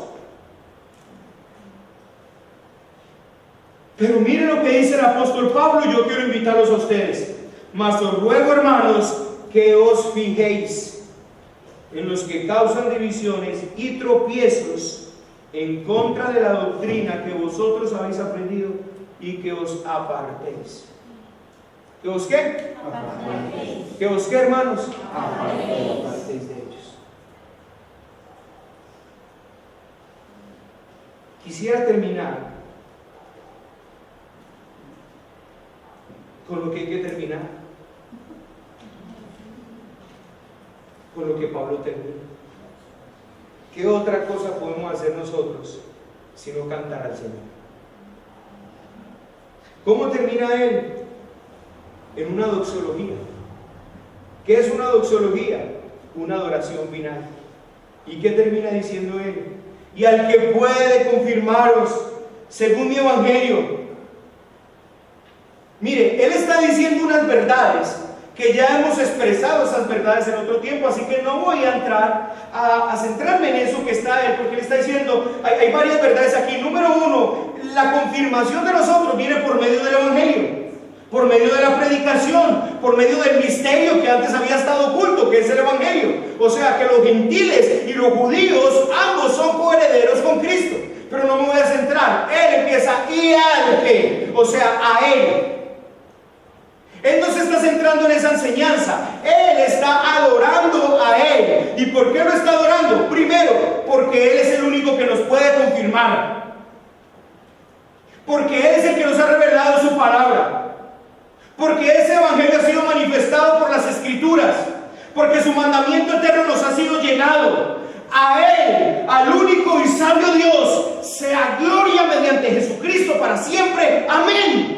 S1: Pero miren lo que dice el apóstol Pablo, y yo quiero invitarlos a ustedes. Mas os ruego, hermanos, que os fijéis en los que causan divisiones y tropiezos en contra de la doctrina que vosotros habéis aprendido, y que os apartéis. ¿Que os qué? Apartéis. ¿Que os qué, hermanos? Apartéis de ellos. Quisiera terminar con lo que hay que terminar, con lo que Pablo termina. ¿Qué otra cosa podemos hacer nosotros sino cantar al Señor? ¿Cómo termina él? En una doxología. ¿Qué es una doxología? Una adoración final. ¿Y qué termina diciendo él? Y al que puede confirmaros según mi evangelio. Mire, él está diciendo unas verdades que ya hemos expresado esas verdades en otro tiempo, así que no voy a entrar a centrarme en eso que está él, porque él está diciendo, hay varias verdades aquí. Número 1, la confirmación de nosotros viene por medio del evangelio, por medio de la predicación, por medio del misterio que antes había estado oculto, que es el evangelio. O sea que los gentiles y los judíos ambos son coherederos con Cristo. Pero no me voy a centrar. Él empieza y al que, o sea, a él. Él no se está centrando en esa enseñanza. Él está adorando a Él. ¿Y por qué lo está adorando? Primero, porque Él es el único que nos puede confirmar. Porque Él es el que nos ha revelado su palabra. Porque ese evangelio ha sido manifestado por las Escrituras. Porque su mandamiento eterno nos ha sido llenado. A Él, al único y sabio Dios, sea gloria mediante Jesucristo para siempre. Amén.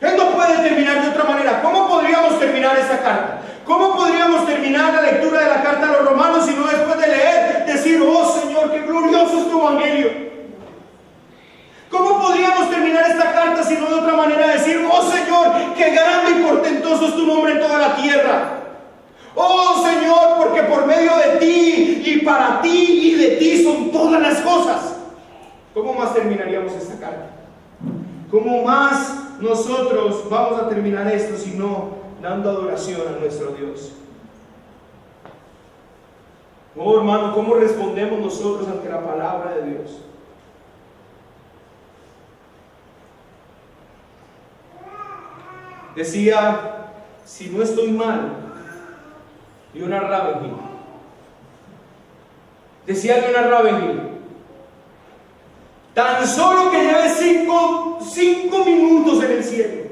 S1: Él no puede terminar de otra manera. ¿Cómo podríamos terminar esta carta? ¿Cómo podríamos terminar la lectura de la carta a los romanos si no después de leer, decir, oh Señor, qué glorioso es tu evangelio? ¿Cómo podríamos terminar esta carta si no de otra manera decir, oh Señor, qué grande y portentoso es tu nombre en toda la tierra? Oh Señor, porque por medio de ti y para ti y de ti son todas las cosas. ¿Cómo más terminaríamos esta carta? ¿Cómo más nosotros vamos a terminar esto sino dando adoración a nuestro Dios? Oh hermano, ¿cómo respondemos nosotros ante la palabra de Dios? Decía, si no estoy mal, Leonard Ravenhill. Decía Leonard Ravenhill, tan solo que lleve 5 minutos en el cielo.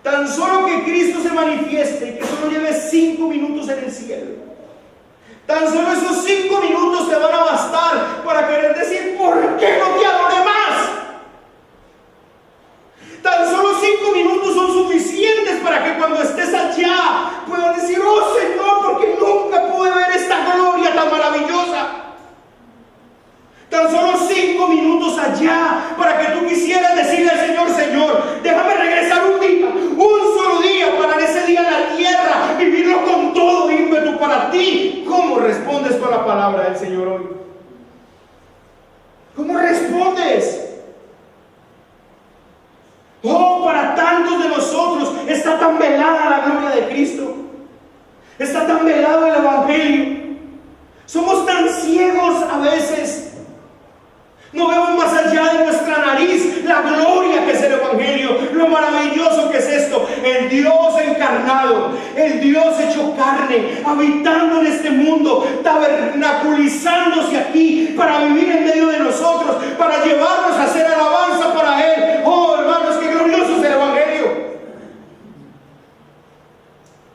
S1: Tan solo que Cristo se manifieste y que solo lleve 5 minutos en el cielo. Tan solo esos 5 minutos te van a bastar para querer decir, ¿por qué no te adoré más? Tan solo 5 minutos son suficientes para que cuando estés allá puedas decir, oh Señor, porque nunca pude ver esta gloria tan maravillosa. Tan solo 5 minutos allá para que tú quisieras decirle al Señor, Señor, déjame regresar un ayudes. Oh, para tantos de nosotros está tan velada la gloria de Cristo. Está tan velado el Evangelio. Somos tan ciegos a veces. No vemos más allá de nuestra nariz la gloria que es el Evangelio, lo maravilloso que es esto. El Dios encarnado, el Dios hecho carne, habitando en este mundo, tabernaculizándose aquí para vivir en medio de nosotros, para llevarnos a hacer alabanza para Él. Oh, hermanos, qué glorioso es el Evangelio.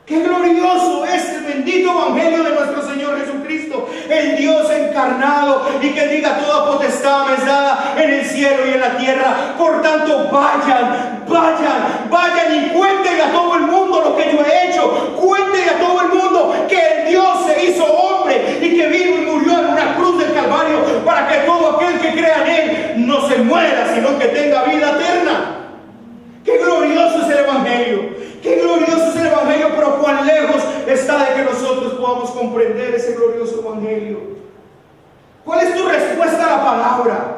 S1: Qué glorioso es el bendito Evangelio de nuestro Señor Jesucristo, el Dios encarnado, y que diga: toda potestad me es dada en el cielo y en la tierra. Por tanto, vayan y cuenten a todo el mundo lo que yo he hecho. Cuenten a todo el mundo que el Dios se hizo hombre y que vino y murió en una cruz del Calvario para que todo aquel que crea en Él no se muera, sino que tenga vida eterna. Qué glorioso es el Evangelio. Qué glorioso es el Evangelio, pero cuán lejos está de que nosotros podamos comprender ese glorioso Evangelio. ¿Cuál es tu respuesta a la palabra?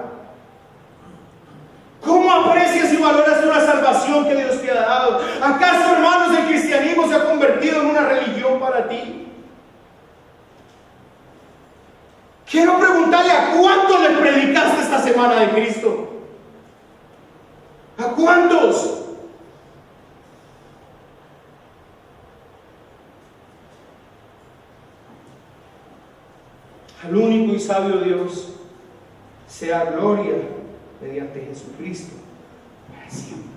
S1: ¿Cómo aprecias y valoras tú la salvación que Dios te ha dado? ¿Acaso, hermanos, el cristianismo se ha convertido en una religión para ti? Quiero preguntarle: ¿a cuántos le predicaste esta semana de Cristo? ¿A cuántos? Al único y sabio Dios sea gloria mediante Jesucristo para siempre.